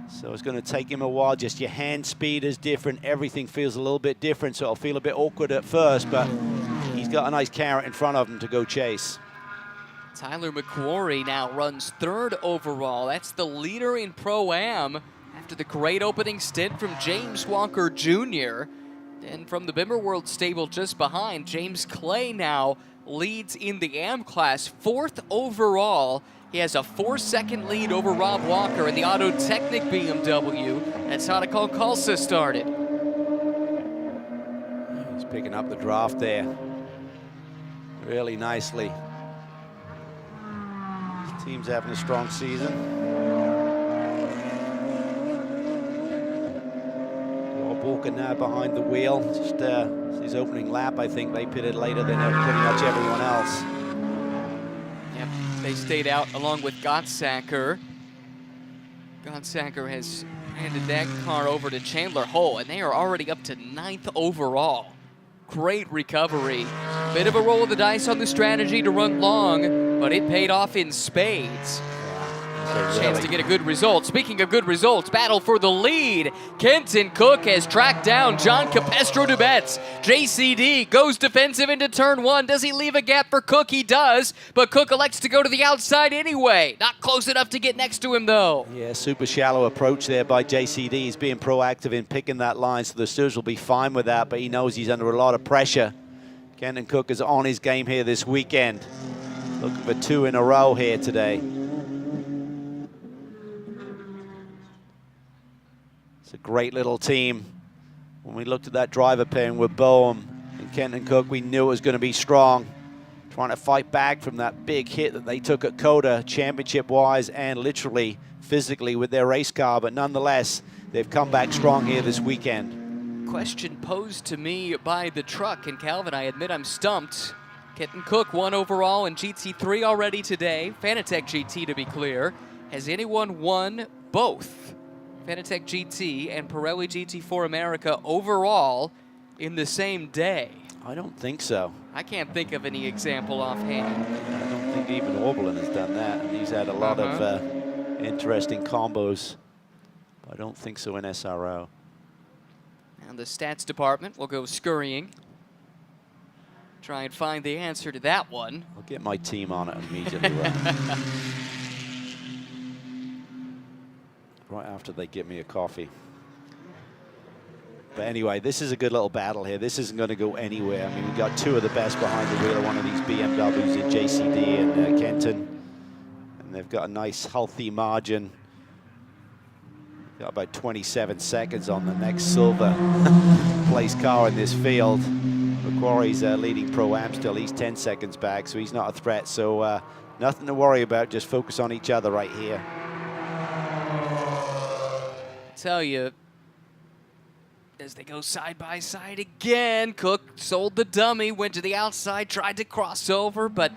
So it's going to take him a while. Just your hand speed is different. Everything feels a little bit different, so it'll feel a bit awkward at first, but he's got a nice carrot in front of him to go chase. Tyler McQuarrie now runs 3rd overall. That's the leader in Pro-Am after the great opening stint from James Walker Jr. And from the Bimmer World stable just behind, James Clay now leads in the AM class, 4th overall. He has a 4-second lead over Rob Walker in the Auto Technic BMW. That's how Kalsa started. He's picking up the draft there really nicely. His team's having a strong season. Rob Walker now behind the wheel. Just his opening lap, I think they pitted later than pretty much everyone else. Yep, they stayed out along with Gottsacker. Gottsacker has handed that car over to Chandler Hull, and they are already up to 9th overall. Great recovery. Bit of a roll of the dice on the strategy to run long, but it paid off in spades. Chance to get a good result. Speaking of good results, battle for the lead. Kenton Cook has tracked down John Capestro-Dubets. JCD goes defensive into turn 1. Does he leave a gap for Cook? He does, but Cook elects to go to the outside anyway. Not close enough to get next to him, though. Yeah, super shallow approach there by JCD. He's being proactive in picking that line, so the Stewards will be fine with that, but he knows he's under a lot of pressure. Kenton Cook is on his game here this weekend. Looking for 2 in a row here today. It's a great little team. When we looked at that driver pairing with Boehm and Kenton Cook, we knew it was going to be strong. Trying to fight back from that big hit that they took at COTA, championship-wise and literally physically with their race car, but nonetheless, they've come back strong here this weekend. Question posed to me by the truck, and Calvin, I admit I'm stumped. Kenton Cook 1 overall in GT3 already today. Fanatec GT, to be clear. Has anyone won both Fanatec GT and Pirelli GT4 America overall in the same day? I don't think so. I can't think of any example offhand. I don't think even Oberlin has done that. And he's had a lot of interesting combos. I don't think so in SRO. And the stats department will go scurrying. Try and find the answer to that one. I'll get my team on it immediately. Right after they get me a coffee. But anyway, this is a good little battle here. This isn't going to go anywhere. I mean, we've got two of the best behind the wheel of one of these BMWs in JCD and Kenton. And they've got a nice, healthy margin. Got about 27 seconds on the next silver place car in this field. Macquarie's leading Pro-Am still. He's 10 seconds back, so he's not a threat. So nothing to worry about. Just focus on each other right here. Tell you, as they go side by side again, Cook sold the dummy, went to the outside, tried to cross over, but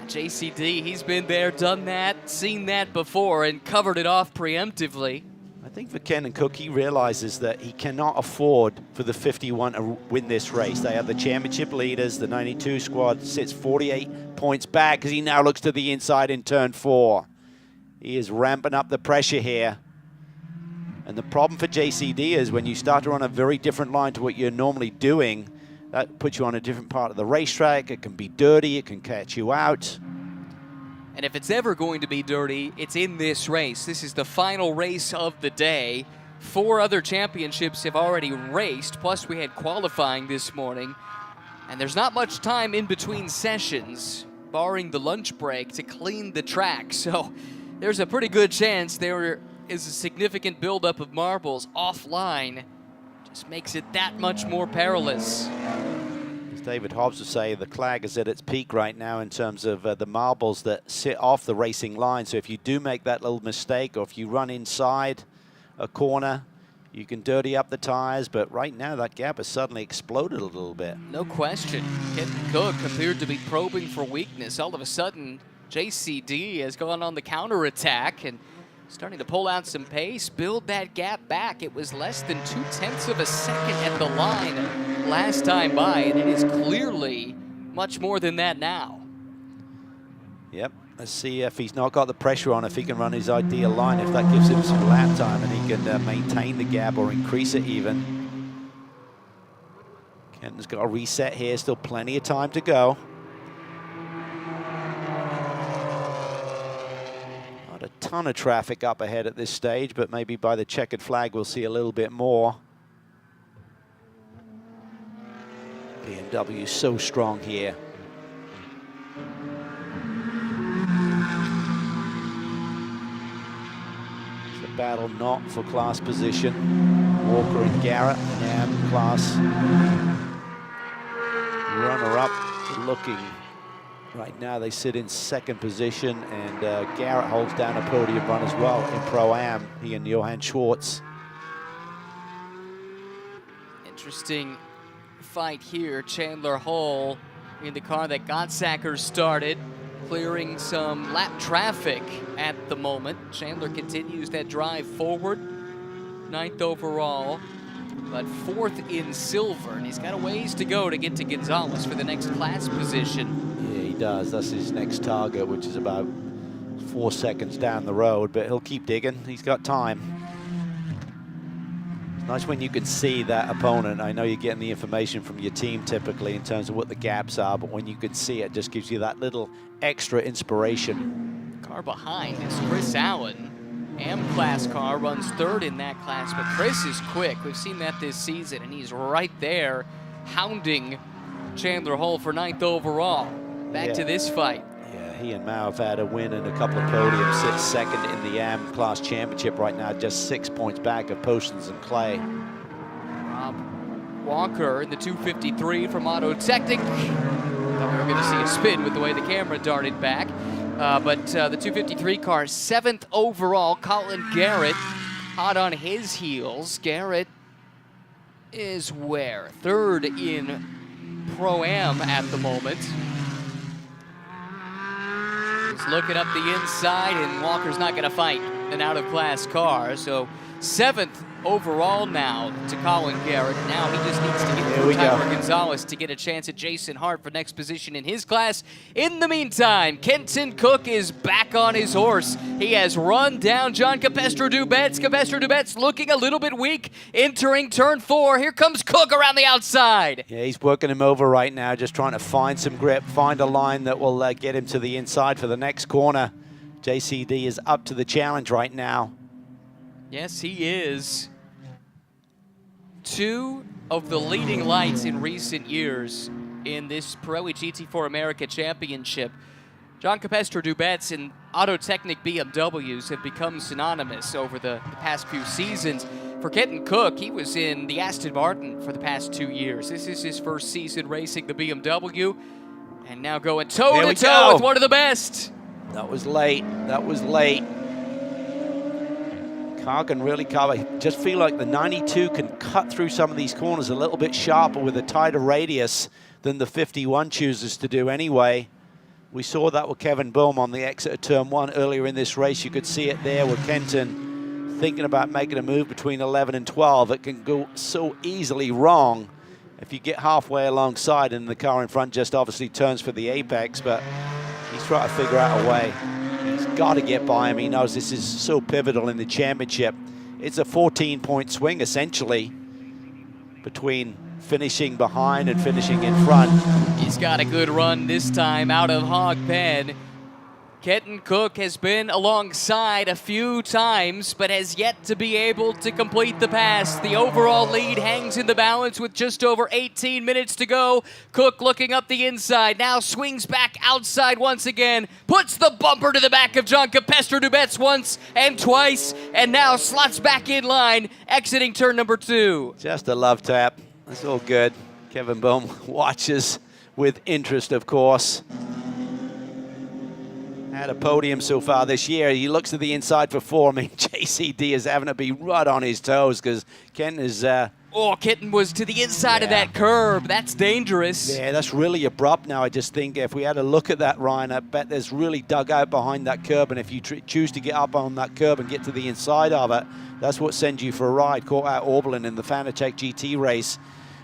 JCD, he's been there, done that, seen that before, and covered it off preemptively. I think for Ken and Cook, he realizes that he cannot afford for the 51 to win this race. They are the championship leaders. The 92 squad sits 48 points back as he now looks to the inside in turn 4. He is ramping up the pressure here. And the problem for JCD is when you start to run a very different line to what you're normally doing, that puts you on a different part of the racetrack. It can be dirty, it can catch you out. And if it's ever going to be dirty, it's in this race. This is the final race of the day. 4 other championships have already raced, plus we had qualifying this morning. And there's not much time in between sessions, barring the lunch break, to clean the track. So there's a pretty good chance there is a significant buildup of marbles offline. Just makes it that much more perilous. As David Hobbs would say, the clag is at its peak right now in terms of the marbles that sit off the racing line. So if you do make that little mistake, or if you run inside a corner, you can dirty up the tires. But right now, that gap has suddenly exploded a little bit. No question. Kenton Cook appeared to be probing for weakness. All of a sudden, JCD has gone on the counterattack and starting to pull out some pace, build that gap back. It was less than 0.2 of a second at the line last time by, and it is clearly much more than that now. Yep, let's see if he's not got the pressure on, if he can run his ideal line, if that gives him some lap time and he can maintain the gap or increase it even. Kenton's got a reset here, still plenty of time to go. Not a ton of traffic up ahead at this stage, but maybe by the checkered flag we'll see a little bit more. BMW is so strong here. It's a battle not for class position. Walker and Garrett in AM class. Runner-up looking. Right now they sit in second position, and Garrett holds down a podium run as well in Pro-Am, he and Johann Schwartz. Interesting fight here. Chandler Hull in the car that Gottsacker started, clearing some lap traffic at the moment. Chandler continues that drive forward, 9th overall, but 4th in silver, and he's got a ways to go to get to Gonzalez for the next class position. Yeah, he does. That's his next target, which is about 4 seconds down the road, but he'll keep digging. He's got time. It's nice when you can see that opponent. I know you're getting the information from your team typically in terms of what the gaps are, but when you can see it, just gives you that little extra inspiration. Car behind is Chris Allen. M-Class car runs 3rd in that class, but Chris is quick. We've seen that this season, and he's right there hounding Chandler Hull for 9th overall. Back to this fight. Yeah, he and Mao have had a win and a couple of podiums. Sits second in the AM-Class Championship right now, just 6 points back of Postons and Clay. Rob Walker in the 253 from Auto Technic. Thought we were going to see a spin with the way the camera darted back. But the 253 car, 7th overall. Colin Garrett hot on his heels. Garrett is where? 3rd in Pro-Am at the moment. He's looking up the inside, and Walker's not going to fight. an out-of-class car. So 7th overall now to Colin Garrett. Now he just needs to get through Tyler Gonzalez to get a chance at Jason Hart for next position in his class. In the meantime, Kenton Cook is back on his horse. He has run down John Capestro-Dubets. Capestro-Dubets looking a little bit weak, entering turn 4. Here comes Cook around the outside. Yeah, he's working him over right now, just trying to find some grip, find a line that will get him to the inside for the next corner. JCD is up to the challenge right now. Yes, he is. 2 of the leading lights in recent years in this Pirelli GT4 America Championship. John Capestro-Dubets and Autotechnic BMWs have become synonymous over the past few seasons. For Kenton Cook, he was in the Aston Martin for the past 2 years. This is his first season racing the BMW, and now going toe-to-toe with one of the best. That was late. That was late. Car can really cover. Just feel like the 92 can cut through some of these corners a little bit sharper with a tighter radius than the 51 chooses to do anyway. We saw that with Kevin Boehm on the exit of turn 1 earlier in this race. You could see it there with Kenton thinking about making a move between 11 and 12. It can go so easily wrong if you get halfway alongside and the car in front just obviously turns for the apex, but he's trying to figure out a way. He's got to get by him. He knows this is so pivotal in the championship. It's a 14-point swing, essentially, between finishing behind and finishing in front. He's got a good run this time out of Hog Pen. Kenton Cook has been alongside a few times, but has yet to be able to complete the pass. The overall lead hangs in the balance with just over 18 minutes to go. Cook looking up the inside, now swings back outside once again, puts the bumper to the back of John Capestro-Dubets once and twice, and now slots back in line, exiting turn number 2. Just a love tap. That's all good. Kevin Boehm watches with interest, of course. Had a podium so far this year. He looks to the inside for 4. I mean, JCD is having to be right on his toes because Kenton is... Kenton was to the inside of that curb. That's dangerous. Yeah, that's really abrupt now. I just think if we had a look at that, Ryan, I bet there's really dug out behind that curb, and if you choose to get up on that curb and get to the inside of it, that's what sends you for a ride. Caught out Oberlin in the Fanatec GT race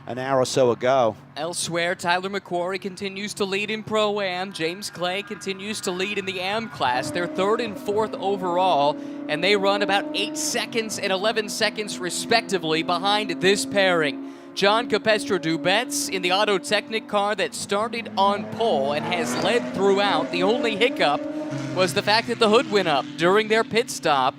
an hour or so ago. Elsewhere, Tyler McQuarrie continues to lead in Pro-Am. James Clay continues to lead in the Am class. They're 3rd and 4th overall, and they run about 8 seconds and 11 seconds respectively behind this pairing. John Capestro-Dubets in the Autotechnic car that started on pole and has led throughout. The only hiccup was the fact that the hood went up during their pit stop.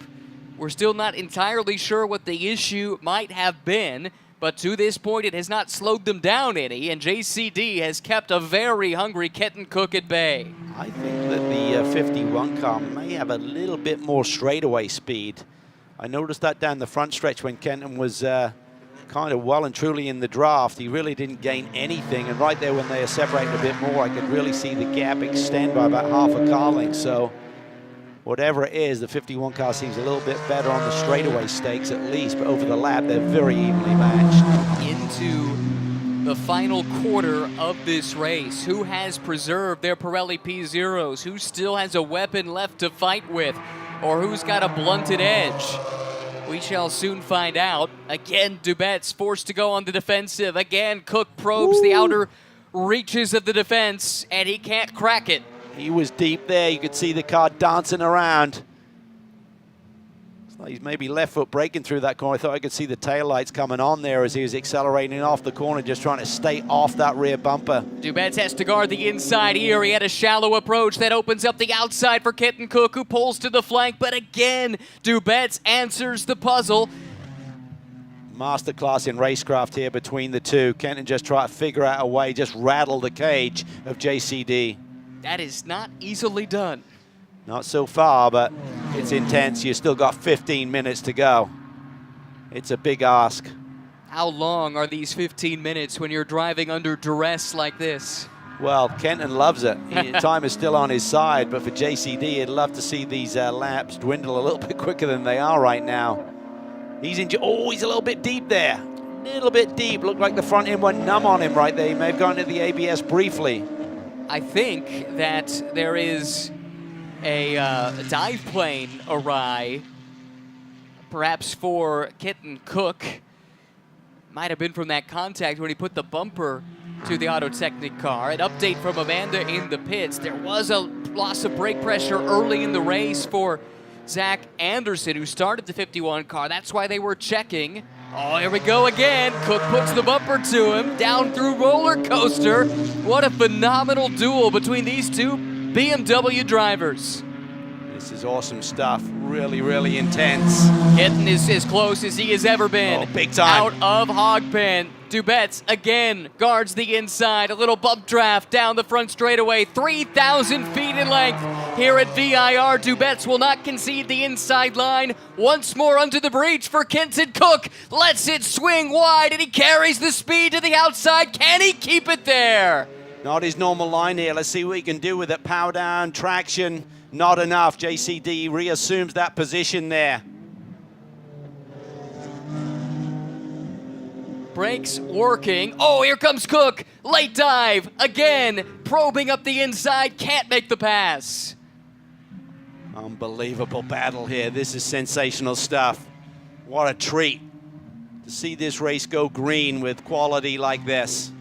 We're still not entirely sure what the issue might have been, but to this point, it has not slowed them down any, and JCD has kept a very hungry Kenton Cook at bay. I think that the 51 car may have a little bit more straightaway speed. I noticed that down the front stretch when Kenton was kind of well and truly in the draft. He really didn't gain anything, and right there when they are separating a bit more, I could really see the gap extend by about half a car length. So whatever it is, the 51 car seems a little bit better on the straightaway stakes at least, but over the lap, they're very evenly matched. Into the final quarter of this race, who has preserved their Pirelli P0s? Who still has a weapon left to fight with? Or who's got a blunted edge? We shall soon find out. Again, Dubets forced to go on the defensive. Again, Cook probes the outer reaches of the defense, and he can't crack it. He was deep there. You could see the car dancing around. It's like he's maybe left foot braking through that corner. I thought I could see the taillights coming on there as he was accelerating off the corner, just trying to stay off that rear bumper. Dubets has to guard the inside here. He had a shallow approach that opens up the outside for Kenton Cook, who pulls to the flank. But again, Dubets answers the puzzle. Masterclass in racecraft here between the two. Kenton just trying to figure out a way, just rattle the cage of JCD. That is not easily done. Not so far, but it's intense. You still got 15 minutes to go. It's a big ask. How long are these 15 minutes when you're driving under duress like this? Well, Kenton loves it. Time is still on his side, but for JCD, he'd love to see these laps dwindle a little bit quicker than they are right now. He's he's a little bit deep there. A little bit deep. Looked like the front end went numb on him right there. He may have gone to the ABS briefly. I think that there is a dive plane awry perhaps for Kenton Cook. Might have been from that contact when he put the bumper to the Auto Technic car. An update from Amanda in the pits. There was a loss of brake pressure early in the race for Zach Anderson, who started the 51 car. That's why they were checking. Oh, here we go again. Cook puts the bumper to him, down through roller coaster. What a phenomenal duel between these two BMW drivers. This is awesome stuff. Really, really intense. Kenton is as close as he has ever been. Oh, big time. Out of hog pen. Dubets again guards the inside. A little bump draft down the front straightaway. 3,000 feet in length here at VIR. Dubets will not concede the inside line. Once more under the breach for Kenton Cook. Lets it swing wide, and he carries the speed to the outside. Can he keep it there? Not his normal line here. Let's see what he can do with it. Power down, traction. Not enough. JCD reassumes that position there. Brakes working. Oh, here comes Cook. Late dive. Again, probing up the inside. Can't make the pass. Unbelievable battle here. This is sensational stuff. What a treat to see this race go green with quality like this.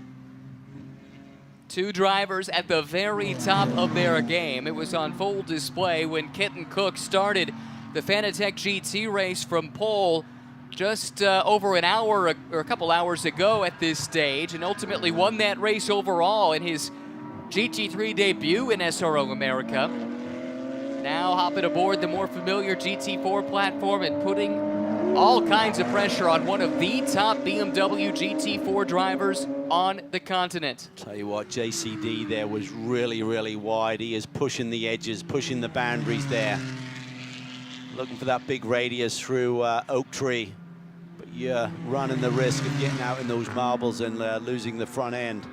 Two drivers at the very top of their game. It was on full display when Kenton Cook started the Fanatec GT race from pole just over an hour or a couple hours ago at this stage, and ultimately won that race overall in his GT3 debut in SRO America. Now hopping aboard the more familiar GT4 platform and putting all kinds of pressure on one of the top BMW GT4 drivers on the continent. Tell you what, JCD there was really, really wide. He is pushing the edges, pushing the boundaries there. Looking for that big radius through Oak Tree. But you're running the risk of getting out in those marbles and losing the front end.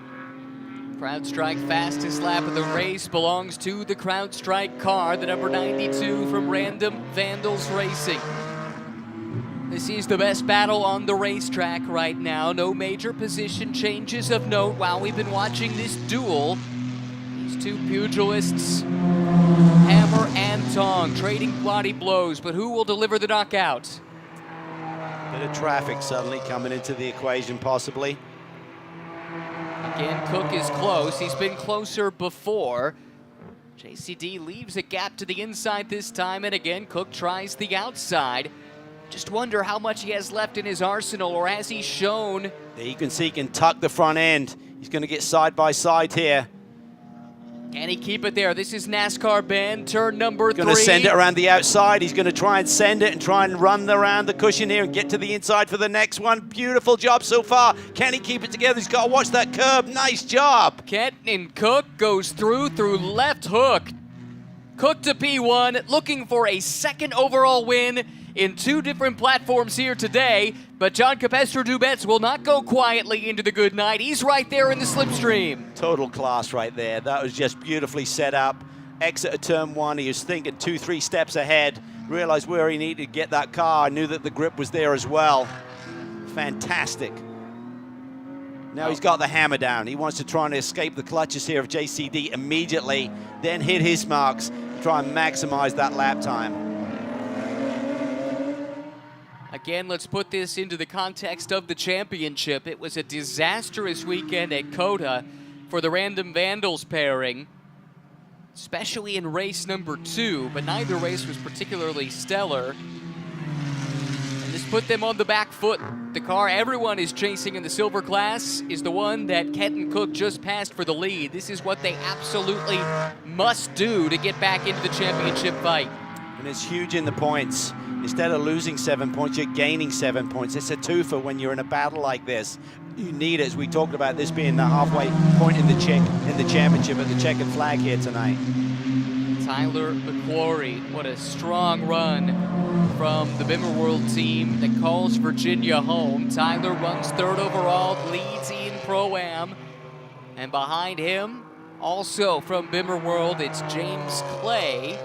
CrowdStrike fastest lap of the race belongs to the CrowdStrike car, the number 92 from Random Vandals Racing. This is the best battle on the racetrack right now. No major position changes of note while we've been watching this duel. These two pugilists, hammer and tong, trading body blows, but who will deliver the knockout? Bit of traffic suddenly coming into the equation, possibly. Again, Cook is close. He's been closer before. JCD leaves a gap to the inside this time, and again, Cook tries the outside. Just wonder how much he has left in his arsenal, or has he shown? There you can see he can tuck the front end. He's going to get side by side here. Can he keep it there? This is NASCAR Bend, turn number 3. Going to send it around the outside. He's going to try and send it and try and run around the cushion here and get to the inside for the next one. Beautiful job so far. Can he keep it together? He's got to watch that curb. Nice job. Kenton Cook goes through left hook. Cook to P1, looking for a second overall win in two different platforms here today, but John Capestro Dubets will not go quietly into the good night. He's right there in the slipstream. Total class right there. That was just beautifully set up. Exit of turn 1, he was thinking 2-3 steps ahead, realized where he needed to get that car, knew that the grip was there as well. Fantastic. Now he's got the hammer down. He wants to try and escape the clutches here of JCD immediately, then hit his marks, try and maximize that lap time. Again, let's put this into the context of the championship. It was a disastrous weekend at COTA for the Random Vandals pairing, especially in race number 2, but neither race was particularly stellar. And this put them on the back foot. The car everyone is chasing in the silver class is the one that Kenton Cook just passed for the lead. This is what they absolutely must do to get back into the championship fight. And it's huge in the points. Instead of losing 7 points, you're gaining 7 points. It's a twofer when you're in a battle like this. You need it, as we talked about this being the halfway point in the championship at the checkered flag here tonight. Tyler McQuarrie, what a strong run from the Bimmer World team that calls Virginia home. Tyler runs 3rd overall, leads in Pro-Am. And behind him, also from Bimmer World, it's James Clay,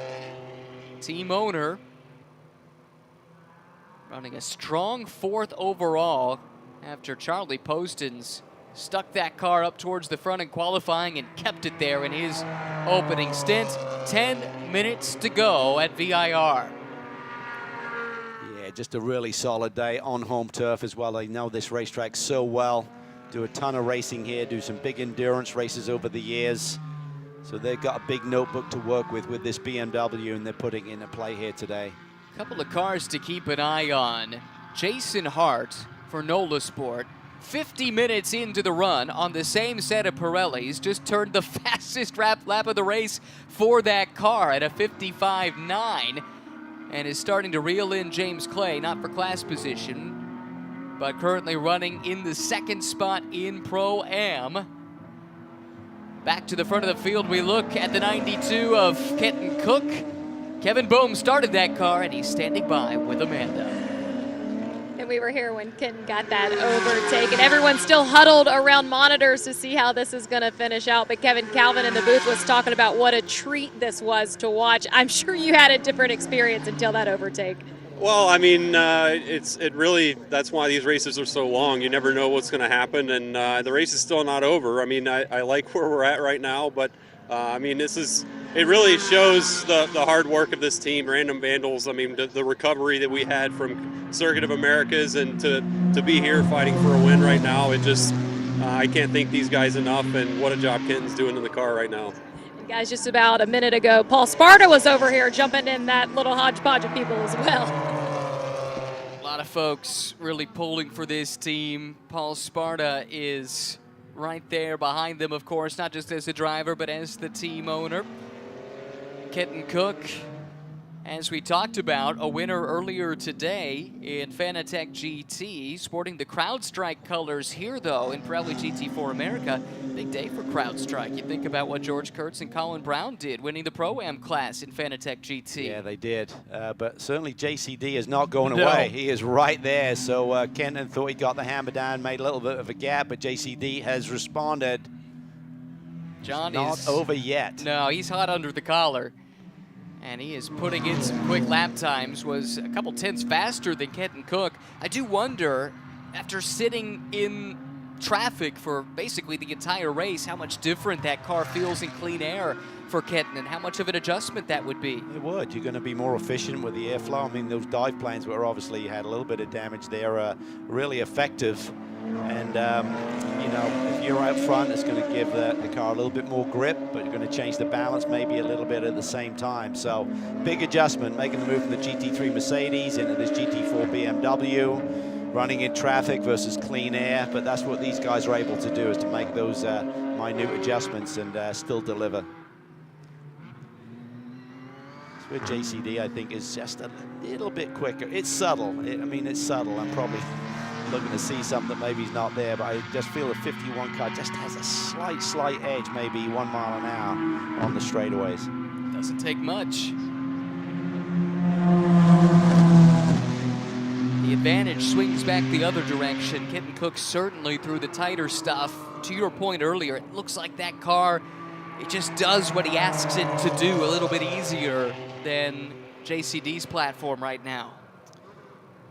team owner, running a strong 4th overall after Charlie Postins stuck that car up towards the front in qualifying and kept it there in his opening stint. 10 minutes to go at VIR. Yeah, just a really solid day on home turf as well. They know this racetrack so well. Do a ton of racing here, do some big endurance races over the years. So they've got a big notebook to work with this BMW, and they're putting in a play here today. A couple of cars to keep an eye on. Jason Hart for NOLA Sport, 50 minutes into the run on the same set of Pirellis, just turned the fastest lap of the race for that car at a 55.9, and is starting to reel in James Clay, not for class position, but currently running in the second spot in Pro-Am. Back to the front of the field, we look at the 92 of Kenton Cook. Kevin Bohm started that car, and he's standing by with Amanda. And we were here when Kenton got that overtake, and everyone's still huddled around monitors to see how this is going to finish out. But Kevin Calvin in the booth was talking about what a treat this was to watch. I'm sure you had a different experience until that overtake. Well, I mean, it really, that's why these races are so long. You never know what's going to happen, and the race is still not over. I mean, I like where we're at right now, but I mean, it really shows the hard work of this team, Random Vandals. I mean, the recovery that we had from Circuit of Americas, and to be here fighting for a win right now, it just, I can't thank these guys enough, and what a job Kenton's doing in the car right now. Guys, just about a minute ago, Paul Sparta was over here jumping in that little hodgepodge of people as well. A lot of folks really pulling for this team. Paul Sparta is right there behind them, of course, not just as a driver, but as the team owner. Kenton Cook, as we talked about, a winner earlier today in Fanatec GT, sporting the CrowdStrike colors here, though, in Pirelli GT4 America. Big day for CrowdStrike. You think about what George Kurtz and Colin Brown did, winning the Pro-Am class in Fanatec GT. Yeah, they did. But certainly JCD is not going away. He is right there. So Kenton thought he got the hammer down, made a little bit of a gap, but JCD has responded. John Not is over yet. No, he's hot under the collar. And he is putting in some quick lap times, was a couple tenths faster than Kenton Cook. I do wonder, after sitting in traffic for basically the entire race, how much different that car feels in clean air for Kenton, and how much of an adjustment that would be. It would. You're going to be more efficient with the airflow. I mean, those dive planes were obviously had a little bit of damage. They're really effective. And, you know, if you're out front, it's going to give the car a little bit more grip, but you're going to change the balance maybe a little bit at the same time. So big adjustment, making the move from the GT3 Mercedes into this GT4 BMW, running in traffic versus clean air. But that's what these guys are able to do, is to make those minute adjustments and still deliver. So with JCD, I think, is just a little bit quicker. It's subtle. I mean, it's subtle. I'm probably looking to see something that maybe is not there, but I just feel the 51 car just has a slight edge, maybe 1 mile an hour on the straightaways. Doesn't take much. The advantage swings back the other direction. Kenton Cook certainly through the tighter stuff. To your point earlier, it looks like that car, it just does what he asks it to do a little bit easier than JCD's platform right now.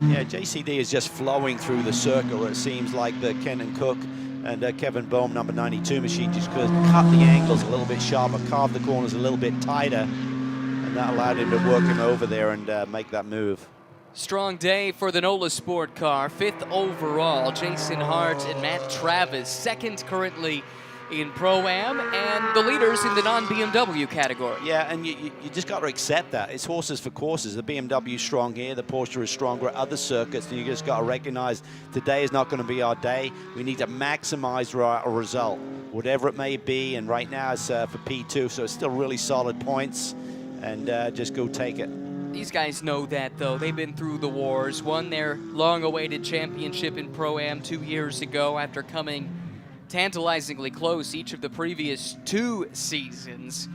Yeah, JCD is just flowing through the circle. It seems like the Kenton Cook and Kevin Bohm, number 92 machine, just cut the angles a little bit sharper, carved the corners a little bit tighter, and that allowed him to work him over there and make that move. Strong day for the NOLA Sport car. 5th overall, Jason Hart and Matt Travis. 2nd currently in Pro-Am, and the leaders in the non-BMW category. Yeah, and you just got to accept that. It's horses for courses. The BMW's strong here, the Porsche is stronger at other circuits, and you just got to recognize today is not going to be our day. We need to maximize our result, whatever it may be, and right now it's for P2, so it's still really solid points, and just go take it. These guys know that, though. They've been through the wars, won their long-awaited championship in Pro-Am 2 years ago after coming tantalizingly close each of the previous 2 seasons.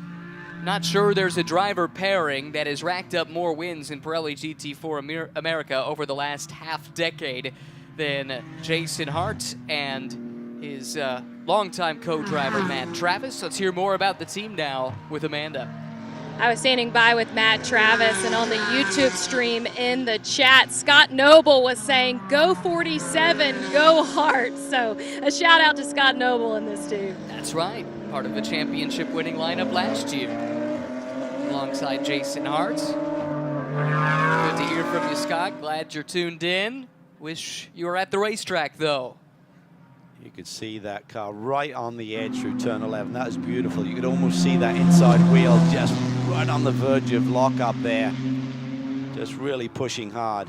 Not sure there's a driver pairing that has racked up more wins in Pirelli GT4 America over the last half-decade than Jason Hart and his longtime co-driver Matt Travis. Let's hear more about the team now with Amanda. I was standing by with Matt Travis, and on the YouTube stream in the chat, Scott Noble was saying, "Go 47, go Hart." So a shout out to Scott Noble in this team. That's right, part of the championship winning lineup last year. Alongside Jason Hart, Good to hear from you, Scott. Glad you're tuned in. Wish you were at the racetrack, though. You could see that car right on the edge through turn 11. That is beautiful. You could almost see that inside wheel just right on the verge of lock up there. Just really pushing hard.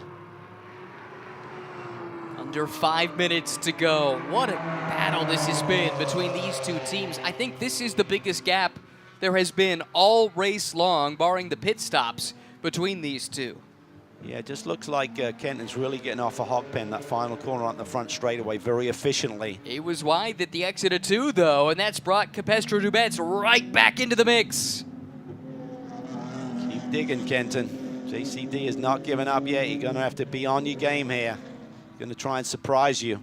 Under 5 minutes to go. What a battle this has been between these two teams. I think this is the biggest gap there has been all race long, barring the pit stops, between these two. Yeah, it just looks like Kenton's really getting off a hawk pen, that final corner on the front straightaway very efficiently. He was wide at the exit of 2, though, and that's brought Capestro Dubets right back into the mix. Keep digging, Kenton. JCD is not giving up yet. You're going to have to be on your game here. Going to try and surprise you.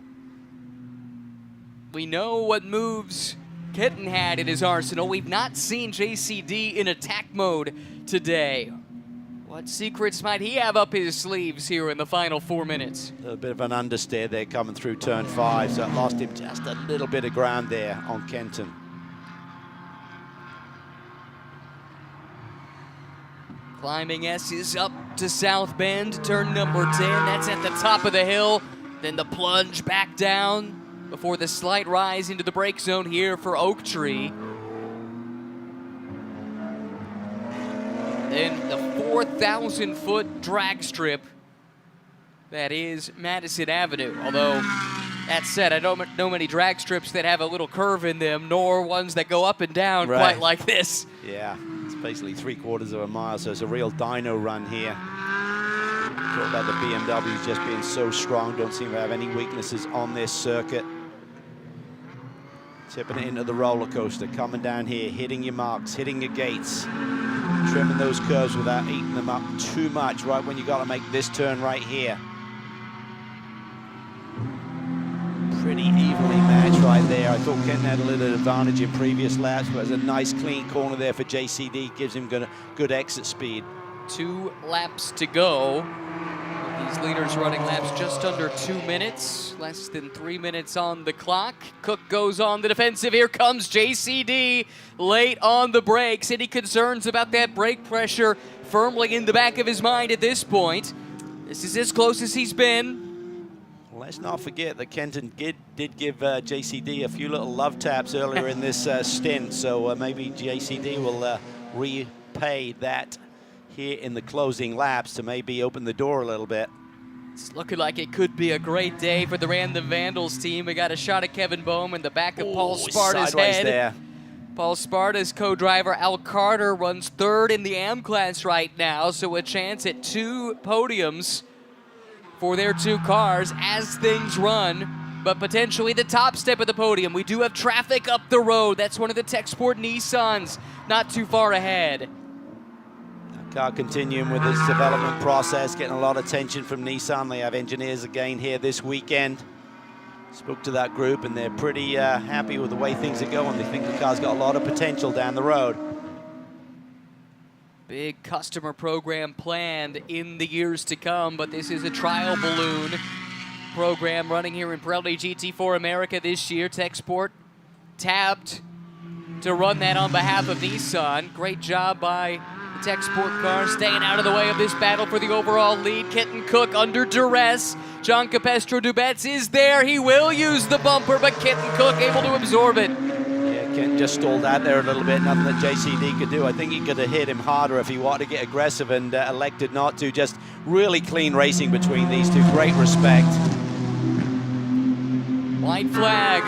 We know what moves Kenton had in his arsenal. We've not seen JCD in attack mode today. What secrets might he have up his sleeves here in the final 4 minutes? A little bit of an understeer there coming through turn 5, so it lost him just a little bit of ground there on Kenton. Climbing S is up to South Bend, turn number 10. That's at the top of the hill. Then the plunge back down before the slight rise into the brake zone here for Oak Tree. Then the 4,000-foot drag strip that is Madison Avenue. Although, that said, I don't know many drag strips that have a little curve in them, nor ones that go up and down quite like this. Yeah, it's basically 3/4 of a mile, so it's a real dyno run here. Talk about the BMWs just being so strong, don't seem to have any weaknesses on this circuit. Tipping it into the roller coaster, coming down here, hitting your marks, hitting your gates, trimming those curves without eating them up too much right when you got to make this turn right here. Pretty evenly matched right there. I thought Kenton had a little advantage in previous laps, but there's a nice clean corner there for JCD, gives him good exit speed. 2 laps to go. These leaders running laps just under 2 minutes, less than 3 minutes on the clock. Cook goes on the defensive. Here comes JCD late on the brakes. Any concerns about that brake pressure firmly in the back of his mind at this point? This is as close as he's been. Let's not forget that Kenton did give JCD a few little love taps earlier in this stint, so maybe JCD will repay that here in the closing laps to maybe open the door a little bit. It's looking like it could be a great day for the Random Vandals team. We got a shot at Kevin Bohm in the back of Paul Sparta's head. There. Paul Sparta's co-driver Al Carter runs 3rd in the AM class right now, so a chance at 2 podiums for their 2 cars as things run, but potentially the top step of the podium. We do have traffic up the road. That's one of the Tech Sport Nissans not too far ahead. Car continuing with this development process, getting a lot of attention from Nissan. They have engineers again here this weekend. Spoke to that group and they're pretty happy with the way things are going. They think the car's got a lot of potential down the road. Big customer program planned in the years to come, but this is a trial balloon program running here in Pirelli GT4 America this year. Tech Sport tabbed to run that on behalf of Nissan. Great job by the Tech Sport car staying out of the way of this battle for the overall lead. Kenton Cook under duress. John Capestro Dubets is there. He will use the bumper, but Kenton Cook able to absorb it. Yeah, Kenton just stalled out there a little bit. Nothing that JCD could do. I think he could have hit him harder if he wanted to get aggressive and elected not to. Just really clean racing between these two. Great respect. White flag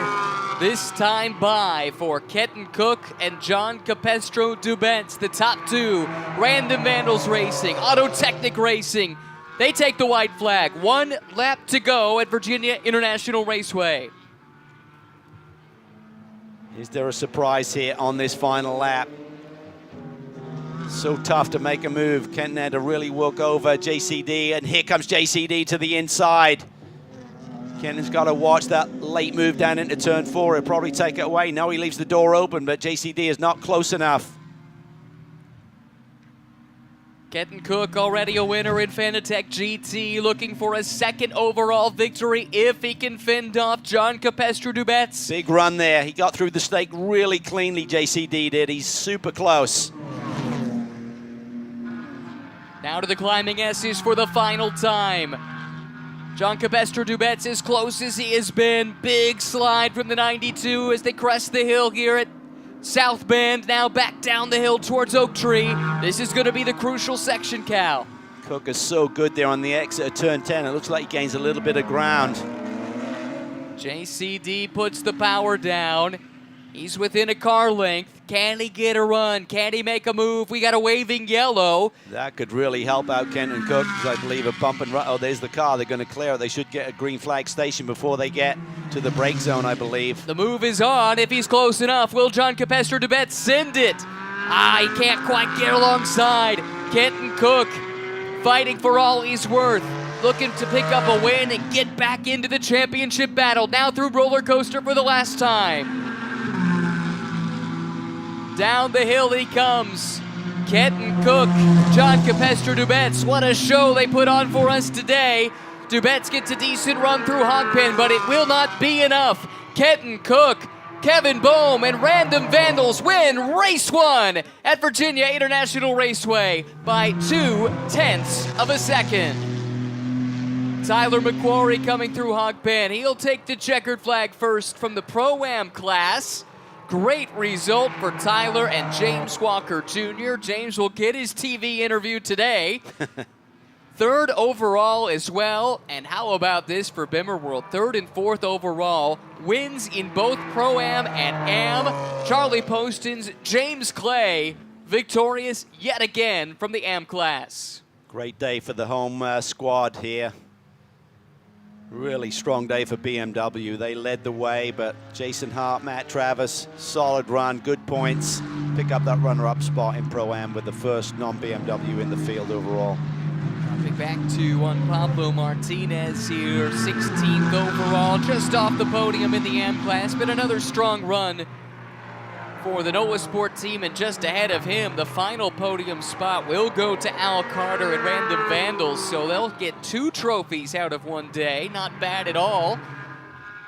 this time by for Kenton Cook and John Capestro Dubets, the top 2. Random Vandals Racing, Auto Technic Racing. They take the white flag. 1 lap to go at Virginia International Raceway. Is there a surprise here on this final lap? So tough to make a move. Kenton had to really work over JCD, and here comes JCD to the inside. Kenton's got to watch that late move down into turn 4. He'll probably take it away. No, he leaves the door open, but JCD is not close enough. Kenton Cook already a winner in Fanatec GT, looking for a 2nd overall victory if he can fend off John Capestro Dubets. Big run there. He got through the stake really cleanly, JCD did. He's super close. Now to the climbing S's for the final time. John Capestrao Dubets as close as he has been. Big slide from the 92 as they crest the hill here at South Bend. Now back down the hill towards Oak Tree. This is going to be the crucial section, Cal. Cook is so good there on the exit of turn 10. It looks like he gains a little bit of ground. JCD puts the power down. He's within a car length. Can he get a run? Can he make a move? We got a waving yellow. That could really help out Kenton Cook, because I believe a bump and run. Oh, there's the car. They're going to clear it. They should get a green flag station before they get to the brake zone, I believe. The move is on. If he's close enough, will John Capestrao Dubets send it? He can't quite get alongside. Kenton Cook fighting for all he's worth, looking to pick up a win and get back into the championship battle. Now through roller coaster for the last time. Down the hill he comes. Kenton Cook, John Capestrao Dubets. What a show they put on for us today. Dubets gets a decent run through Hogpen, but it will not be enough. Kenton Cook, Kevin Bohm, and Random Vandals win race 1 at Virginia International Raceway by 0.2 of a second. Tyler McQuarrie coming through Hogpen. He'll take the checkered flag first from the Pro-Am class. Great result for Tyler and James Walker Jr. James will get his TV interview today. Third overall as well. And how about this for Bimmer World? Third and fourth overall. Wins in both Pro-Am and Am. Charlie Poston's James Clay victorious yet again from the Am class. Great day for the home squad here. Really strong day for BMW. They led the way, but Jason Hart, Matt Travis, solid run, good points. Pick up that runner-up spot in Pro-Am with the first non-BMW in the field overall. Dropping back to Juan Pablo Martinez here, 16th overall, just off the podium in the Am class, but another strong run for the Noah Sport team, and just ahead of him, the final podium spot will go to Al Carter and Random Vandals, so they'll get 2 trophies out of one day. Not bad at all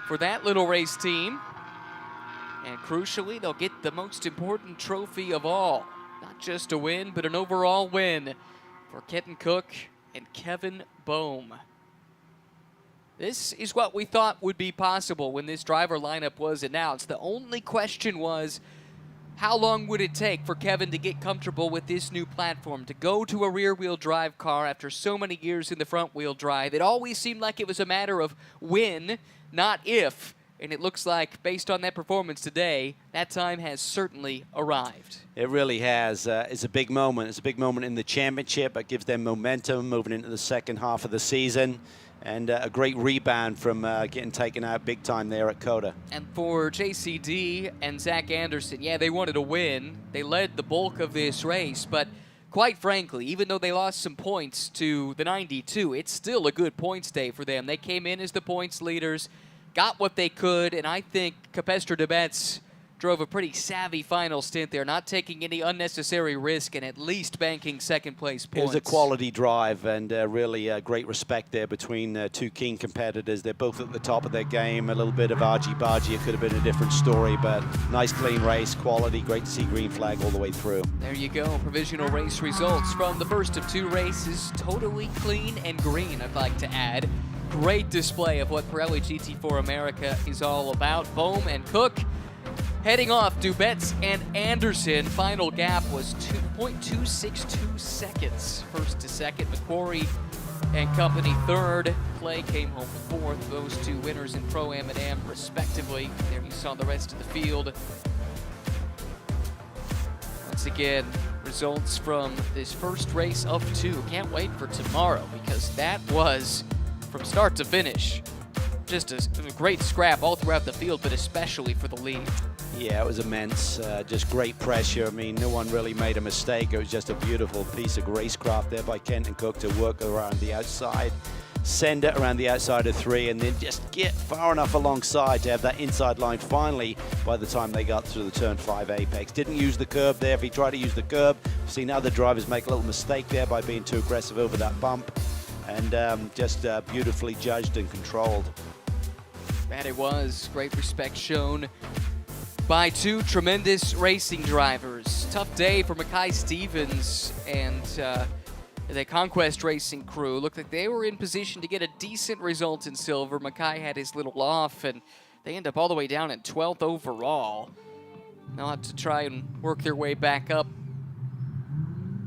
for that little race team. And crucially, they'll get the most important trophy of all. Not just a win, but an overall win for Kenton Cook and Kevin Bohm. This is what we thought would be possible when this driver lineup was announced. The only question was, how long would it take for Kevin to get comfortable with this new platform, to go to a rear-wheel drive car after so many years in the front-wheel drive? It always seemed like it was a matter of when, not if. And it looks like, based on that performance today, that time has certainly arrived. It really has. It's a big moment. It's a big moment in the championship. It gives them momentum moving into the second half of the season. And a great rebound from getting taken out big time there at COTA. And for JCD and Zach Anderson, yeah, they wanted a win. They led the bulk of this race, but quite frankly, even though they lost some points to the 92, it's still a good points day for them. They came in as the points leaders, got what they could, and I think Capestrao Dubets drove a pretty savvy final stint there, not taking any unnecessary risk and at least banking second-place points. It was a quality drive, and really great respect there between 2 keen competitors. They're both at the top of their game. A little bit of argy-bargy. It could have been a different story, but nice, clean race, quality. Great to see green flag all the way through. There you go. Provisional race results from the first of 2 races. Totally clean and green, I'd like to add. Great display of what Pirelli GT4 America is all about. Bohm and Cook heading off. Dubets and Anderson. Final gap was 2.262 seconds. First to second. McQuarrie and company third. Clay came home fourth. Those 2 winners in Pro-Am and Am respectively. There you saw the rest of the field. Once again, results from this first race of 2. Can't wait for tomorrow, because that was, from start to finish, just a great scrap all throughout the field, but especially for the lead. Yeah, it was immense. Just great pressure. I mean, no one really made a mistake. It was just a beautiful piece of racecraft there by Kenton Cook to work around the outside, send it around the outside of 3, and then just get far enough alongside to have that inside line finally by the time they got through the turn 5 apex. Didn't use the curb there. If he tried to use the curb, we've seen other drivers make a little mistake there by being too aggressive over that bump, and just beautifully judged and controlled. That it was. Great respect shown by 2 tremendous racing drivers. Tough day for Mackay Stevens and the Conquest Racing crew looked like they were in position to get a decent result in silver. Mackay had his little off, and they end up all the way down at 12th overall. They'll have to try and work their way back up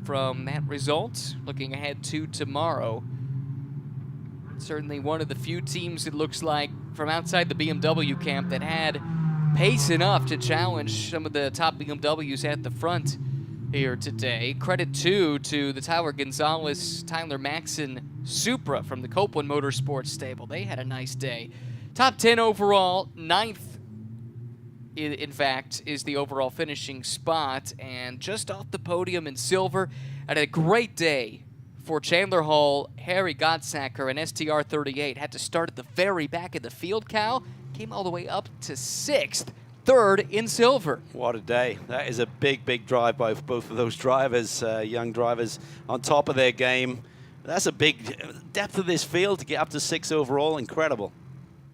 from that result, looking ahead to tomorrow. Certainly one of the few teams, it looks like, from outside the BMW camp that had pace enough to challenge some of the top BMWs at the front here today. Credit, too, to the Tyler Gonzalez, Tyler Maxson Supra from the Copeland Motorsports stable. They had a nice day. Top 10 overall, 9th, in fact, is the overall finishing spot, and just off the podium in silver. Had a great day for Chandler Hall. Harry Gottsacker, an STR-38, had to start at the very back of the field, Cal. Came all the way up to 6th, 3rd in silver. What a day. That is a big, big drive by both of those drivers, young drivers on top of their game. That's a big depth of this field to get up to 6 overall. Incredible.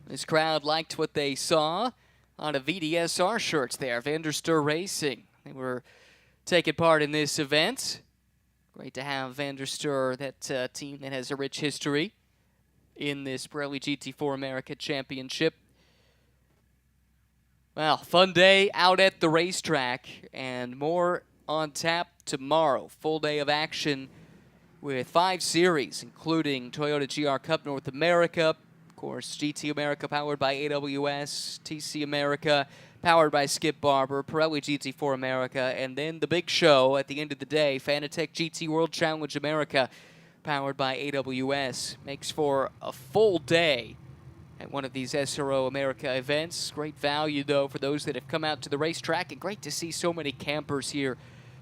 This crowd liked what they saw on a VDSR shirts there, Vanderster Racing. They were taking part in this event. Great to have Vanderster, that team that has a rich history in this Pirelli GT4 America Championship. Well, fun day out at the racetrack, and more on tap tomorrow. Full day of action with 5 series, including Toyota GR Cup North America, of course, GT America powered by AWS, TC America powered by Skip Barber, Pirelli GT4 America, and then the big show at the end of the day, Fanatec GT World Challenge America powered by AWS. Makes for a full day at one of these SRO America events. Great value, though, for those that have come out to the racetrack, and great to see so many campers here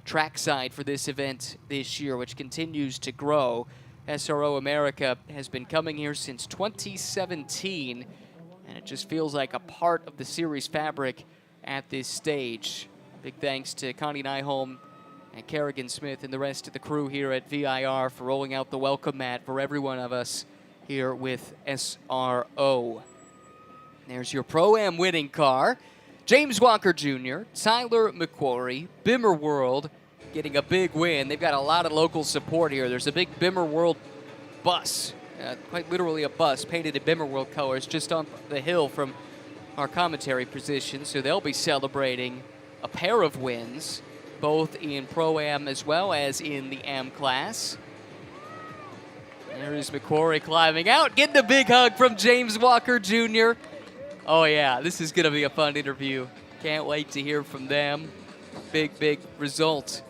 trackside for this event this year, which continues to grow. SRO America has been coming here since 2017, and it just feels like a part of the series fabric at this stage. Big thanks to Connie Nyholm and Kerrigan Smith and the rest of the crew here at VIR for rolling out the welcome mat for every one of us here with SRO. There's your Pro-Am winning car. James Walker Jr., Tyler McQuarrie, Bimmer World getting a big win. They've got a lot of local support here. There's a big Bimmer World bus, quite literally a bus, painted in Bimmer World colors just on the hill from our commentary position. So they'll be celebrating a pair of wins, both in Pro-Am as well as in the Am class. There is McQuarrie climbing out, getting a big hug from James Walker Jr. Oh yeah, this is gonna be a fun interview. Can't wait to hear from them. Big, big result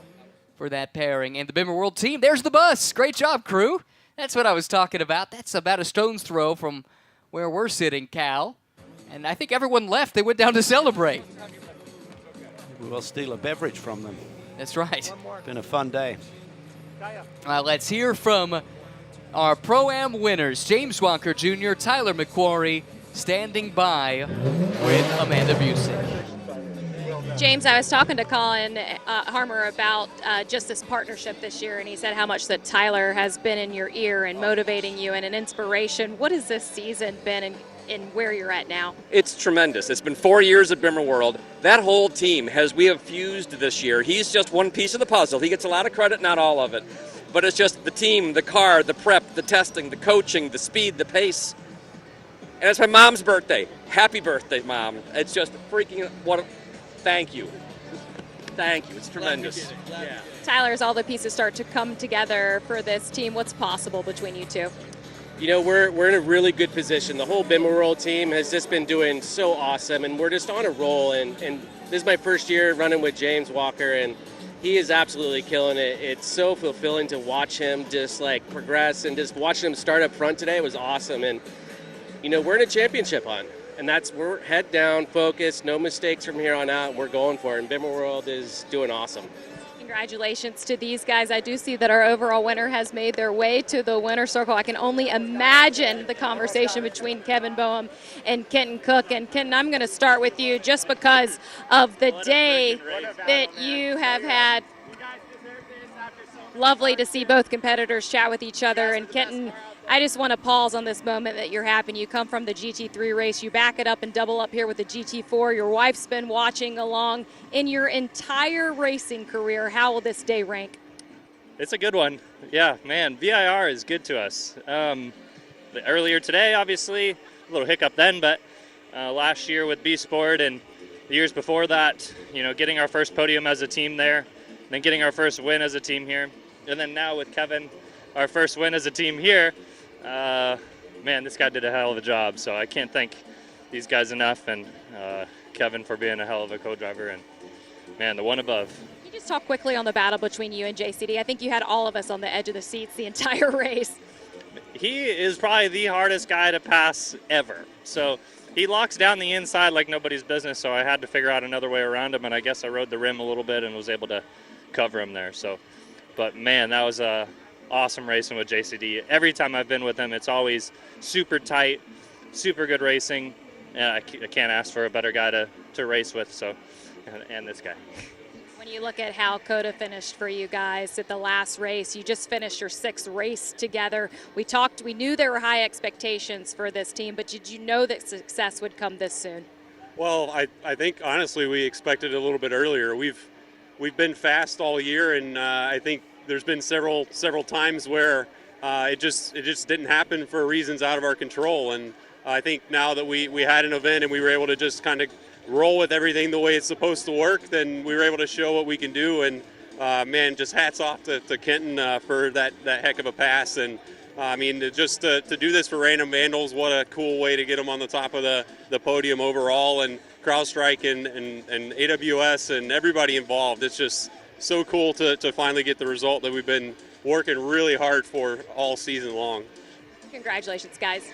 for that pairing. And the Bimmer World team, there's the bus. Great job, crew. That's what I was talking about. That's about a stone's throw from where we're sitting, Cal. And I think everyone left. They went down to celebrate. We'll steal a beverage from them. That's right. It's been a fun day. Let's hear from our Pro-Am winners, James Walker Jr., Tyler McQuarrie, standing by with Amanda Busick. James, I was talking to Colin Harmer about just this partnership this year, and he said how much that Tyler has been in your ear and motivating you and an inspiration. What has this season been in where you're at now? It's tremendous. It's been 4 years at Bimmer World. That whole team we have fused this year. He's just one piece of the puzzle. He gets a lot of credit, not all of it. But it's just the team, the car, the prep, the testing, the coaching, the speed, the pace. And it's my mom's birthday. Happy birthday, Mom. It's just freaking, thank you. Thank you. It's tremendous. Yeah. Tyler, as all the pieces start to come together for this team, what's possible between you two? You know, we're in a really good position. The whole Bimmer World team has just been doing so awesome, and we're just on a roll. And this is my first year running with James Walker, and he is absolutely killing it. It's so fulfilling to watch him just like progress, and just watching him start up front today was awesome. And you know, we're in a championship hunt, and we're head down, focused, no mistakes from here on out. We're going for it, and Bimmer World is doing awesome. Congratulations to these guys. I do see that our overall winner has made their way to the winner's circle. I can only imagine the conversation between Kevin Boehm and Kenton Cook. And Kenton, I'm going to start with you just because of the day that you have had. Lovely to see both competitors chat with each other. And Kenton, I just want to pause on this moment that you're having. You come from the GT3 race, you back it up and double up here with the GT4. Your wife's been watching along. In your entire racing career, how will this day rank? It's a good one. Yeah, man, VIR is good to us. Earlier today, obviously, a little hiccup then, but last year with B Sport and the years before that, you know, getting our first podium as a team there, then getting our first win as a team here, and then now with Kevin, our first win as a team here. Man, this guy did a hell of a job, so I can't thank these guys enough, and Kevin for being a hell of a co-driver, and man, the one above. Can you just talk quickly on the battle between you and JCD? I think you had all of us on the edge of the seats the entire race. He is probably the hardest guy to pass ever. So he locks down the inside like nobody's business, so I had to figure out another way around him, and I guess I rode the rim a little bit and was able to cover him there. So, but man, that was a awesome racing with JCD. Every time I've been with him, it's always super tight, super good racing. And I can't ask for a better guy to race with, so, and this guy. When you look at how COTA finished for you guys at the last race, you just finished your 6th race together. We knew there were high expectations for this team, but did you know that success would come this soon? Well, I think honestly we expected it a little bit earlier. We've been fast all year, and I think there's been several times where it just didn't happen for reasons out of our control. And I think now that we had an event and we were able to just kind of roll with everything the way it's supposed to work, then we were able to show what we can do. And man, just hats off to Kenton for that heck of a pass. And I mean, just to do this for Random Vandals, what a cool way to get them on the top of the podium overall. And CrowdStrike and AWS and everybody involved. It's just so cool to finally get the result that we've been working really hard for all season long. Congratulations, guys.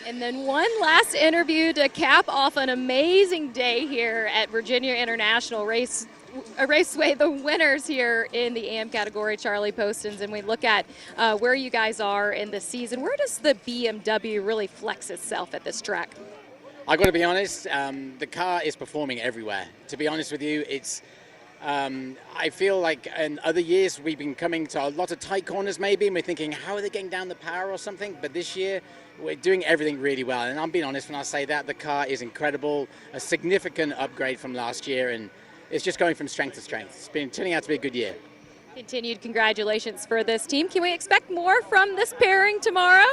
And then one last interview to cap off an amazing day here at Virginia International Raceway. The winners here in the AM category, Charlie Postins, and we look at where you guys are in the season. Where does the BMW really flex itself at this track? I got to be honest, the car is performing everywhere. To be honest with you, it's. I feel like in other years we've been coming to a lot of tight corners maybe, and we're thinking, how are they getting down the power or something? But this year, we're doing everything really well. And I'm being honest when I say that. The car is incredible, a significant upgrade from last year, and it's just going from strength to strength. It's been turning out to be a good year. Continued congratulations for this team. Can we expect more from this pairing tomorrow?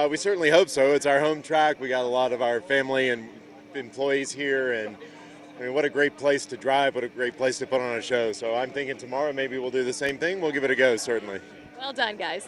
We certainly hope so. It's our home track. We got a lot of our family and employees here, and I mean, what a great place to drive, what a great place to put on a show. So I'm thinking tomorrow maybe we'll do the same thing. We'll give it a go, certainly. Well done, guys.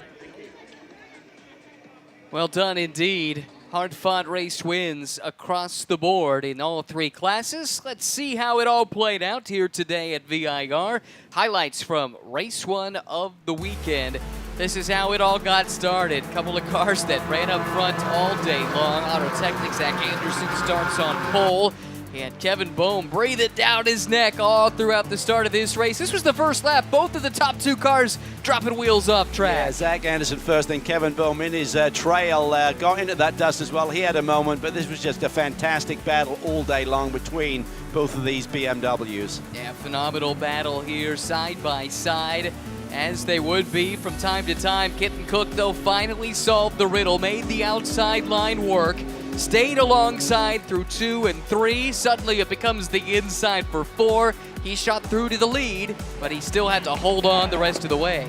Well done indeed. Hard-fought race wins across the board in all 3 classes. Let's see how it all played out here today at VIR. Highlights from race 1 of the weekend. This is how it all got started. Couple of cars that ran up front all day long. Auto Technics, Zach Anderson starts on pole. And Kevin Bohm breathed down his neck all throughout the start of this race. This was the first lap. Both of the top 2 cars dropping wheels off track. Yeah, Zach Anderson first, then Kevin Bohm in his trail. Got into that dust as well. He had a moment, but this was just a fantastic battle all day long between both of these BMWs. Yeah, phenomenal battle here, side by side, as they would be from time to time. Kenton Koch, though, finally solved the riddle, made the outside line work. Stayed alongside through 2 and 3. Suddenly it becomes the inside for 4. He shot through to the lead, but he still had to hold on the rest of the way.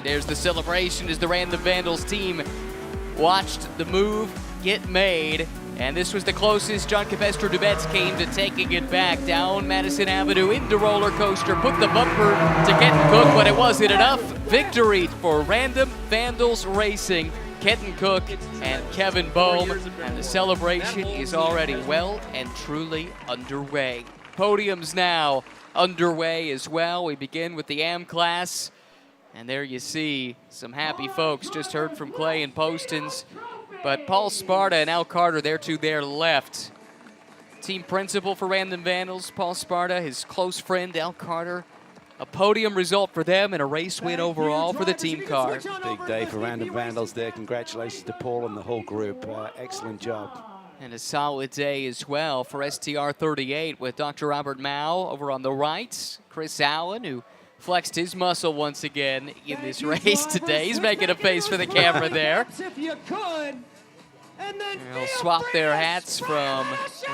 There's the celebration as the Random Vandals team watched the move get made. And this was the closest John Campestro Dubets came to taking it back down Madison Avenue into Roller Coaster. Put the bumper to Kenton Koch, but it wasn't enough. Victory for Random Vandals Racing. Kenton Koch and Kevin Bohm, and the celebration is already well and truly underway. Podiums now underway as well. We begin with the AM class, and there you see some happy folks. Just heard from Clay and Postins, but Paul Sparta and Al Carter, they're to their left. Team principal for Random Vandals, Paul Sparta, his close friend Al Carter. A podium result for them and a race win overall for the team car. Big day for Random Vandals there. Congratulations to Paul and the whole group. Excellent job. And a solid day as well for STR 38 with Dr. Robert Mao over on the right. Chris Allen, who flexed his muscle once again in this race today. He's making a face for the camera there. They'll swap their hats from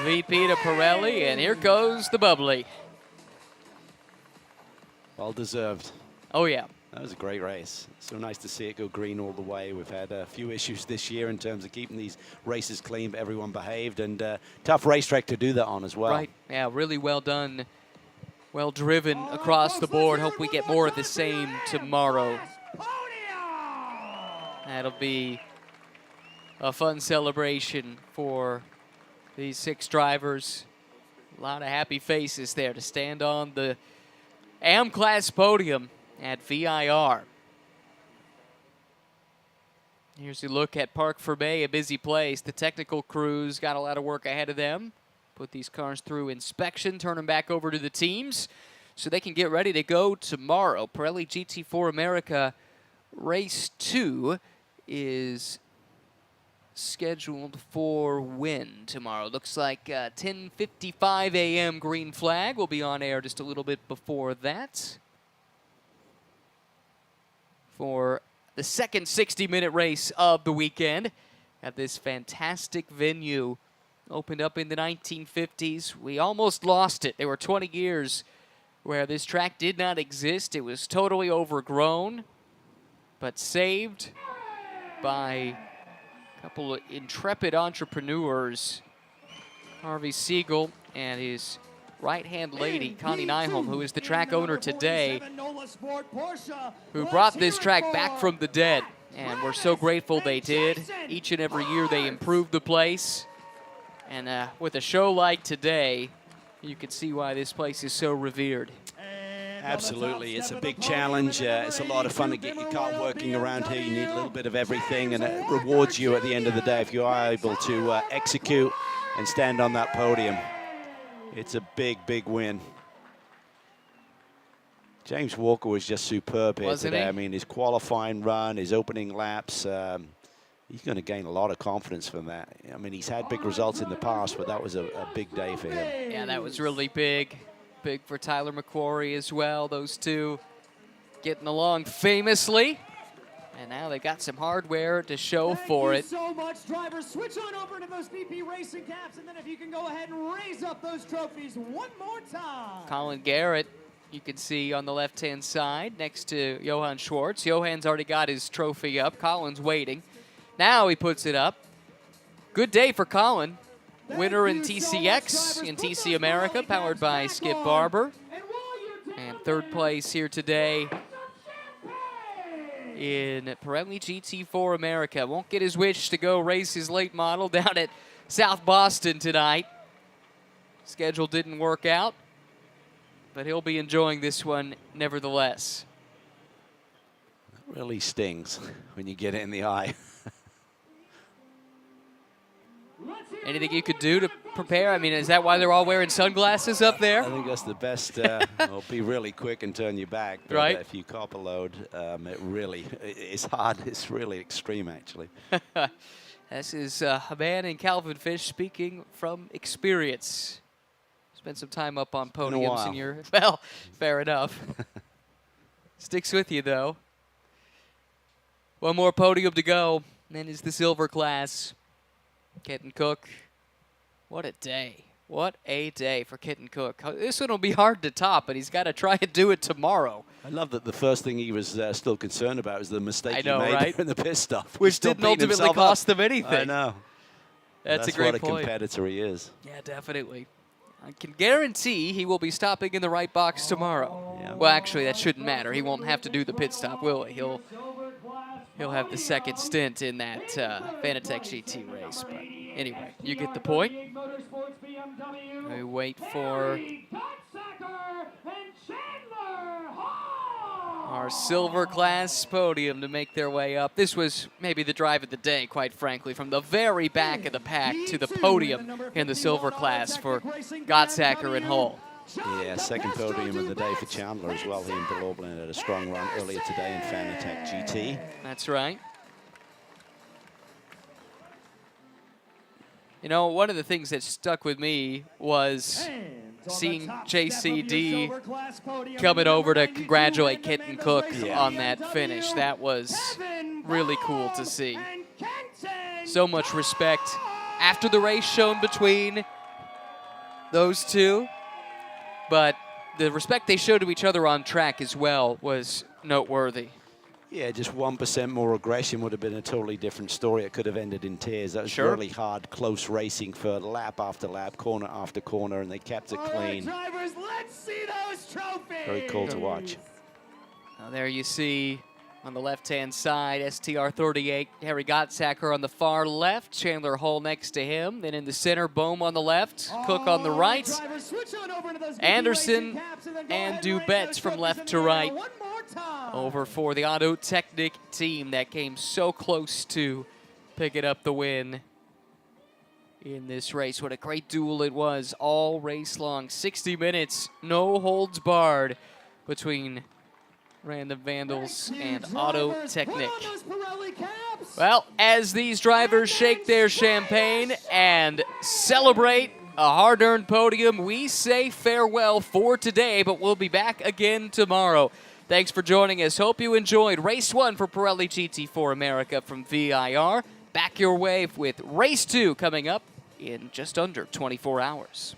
VP to Pirelli, and here goes the bubbly. Well deserved. Oh, yeah. That was a great race. So nice to see it go green all the way. We've had a few issues this year in terms of keeping these races clean, but everyone behaved, and tough racetrack to do that on as well. Right, yeah, really well done. Well driven across the board. Hope we get more of the same tomorrow. That'll be a fun celebration for these 6 drivers. A lot of happy faces there to stand on the AM class podium at VIR. Here's a look at Parc Fermé, a busy place. The technical crews got a lot of work ahead of them. Put these cars through inspection, turn them back over to the teams so they can get ready to go tomorrow. Pirelli GT4 America Race 2 is scheduled for when tomorrow? Looks like 10:55 a.m. green flag. Will be on air just a little bit before that for the second 60-minute race of the weekend at this fantastic venue. Opened up in the 1950s. We almost lost it. There were 20 years where this track did not exist. It was totally overgrown, but saved by a couple of intrepid entrepreneurs, Harvey Siegel and his right-hand lady, Connie Nyholm, who is the track owner today, who brought this track back from the dead. And we're so grateful they did. Each and every year they improve the place. And with a show like today, you can see why this place is so revered. Absolutely, it's a big challenge. It's a lot of fun to get your car working around here. You need a little bit of everything, and it rewards you at the end of the day if you are able to execute and stand on that podium. It's a big, big win. James Walker was just superb here today. I mean, his qualifying run, his opening laps, he's going to gain a lot of confidence from that. I mean, he's had big results in the past, but that was a big day for him. Yeah, that was really big. Big for Tyler McQuarrie as well. Those two getting along famously. And now they got some hardware to show for it. Thank you so much, drivers. Switch on over to those VP Racing caps, and then if you can go ahead and raise up those trophies one more time. Colin Garrett, you can see on the left-hand side next to Johann Schwartz. Johann's already got his trophy up. Colin's waiting. Now he puts it up. Good day for Colin. Winner in TCX in TC America, powered by Skip Barber. And third place here today in Pirelli GT4 America. Won't get his wish to go race his late model down at South Boston tonight. Schedule didn't work out, but he'll be enjoying this one nevertheless. It really stings when you get it in the eye. Anything you could do to prepare? I mean, is that why they're all wearing sunglasses up there? I think that's the best. Well, be really quick and turn your back. But right. If you cop a load, it's hard. It's really extreme, actually. This is a man in Calvin Fish speaking from experience. Spent some time up on podiums in your... Well, fair enough. Sticks with you, though. One more podium to go. And then is the silver class. Kenton Koch, what a day. What a day for Kenton Koch. This one will be hard to top, but he's got to try and do it tomorrow. I love that the first thing he was still concerned about was the mistake he made right? in the pit stop. Which didn't ultimately cost them anything. I know. That's a great point. What a competitor he is. Yeah, definitely. I can guarantee he will be stopping in the right box tomorrow. Yeah. Well, actually, that shouldn't matter. He won't have to do the pit stop, will he? He'll have the second stint in that Fanatec GT race. But anyway, you get the point. We wait for our silver class podium to make their way up. This was maybe the drive of the day, quite frankly, from the very back of the pack to the podium in the silver class for Gottsacker and Hull. Yeah, second podium of the day for Chandler as well. He and Bill Aublin had a strong run earlier today in Fanatec GT. That's right. You know, one of the things that stuck with me was seeing JCD coming over to congratulate Kenton Koch on that finish. That was really cool to see. So much respect after the race shown between those two. But the respect they showed to each other on track as well was noteworthy. Yeah, just 1% more aggression would have been a totally different story. It could have ended in tears. That was Sure. really hard, close racing for lap after lap, corner after corner, and they kept it All right, clean. drivers, let's see those trophies. Very cool to watch. Now there you see on the left-hand side, STR38, Harry Gottsacker on the far left, Chandler Hull next to him. Then in the center, Bohm on the left, Cook on the All right, drivers, switch on over to those BP Anderson racing caps and then go and ahead and raise Dubets those from trophies left in to the air right. one more time. over for the Auto Technic team that came so close to picking up the win in this race. What a great duel it was all race long. 60 minutes, no holds barred between Random Vandals and Auto Technic. Well, as these drivers shake their champagne and celebrate a hard-earned podium, we say farewell for today, but we'll be back again tomorrow. Thanks for joining us. Hope you enjoyed Race 1 for Pirelli GT4 America from VIR. Back your way with Race 2 coming up in just under 24 hours.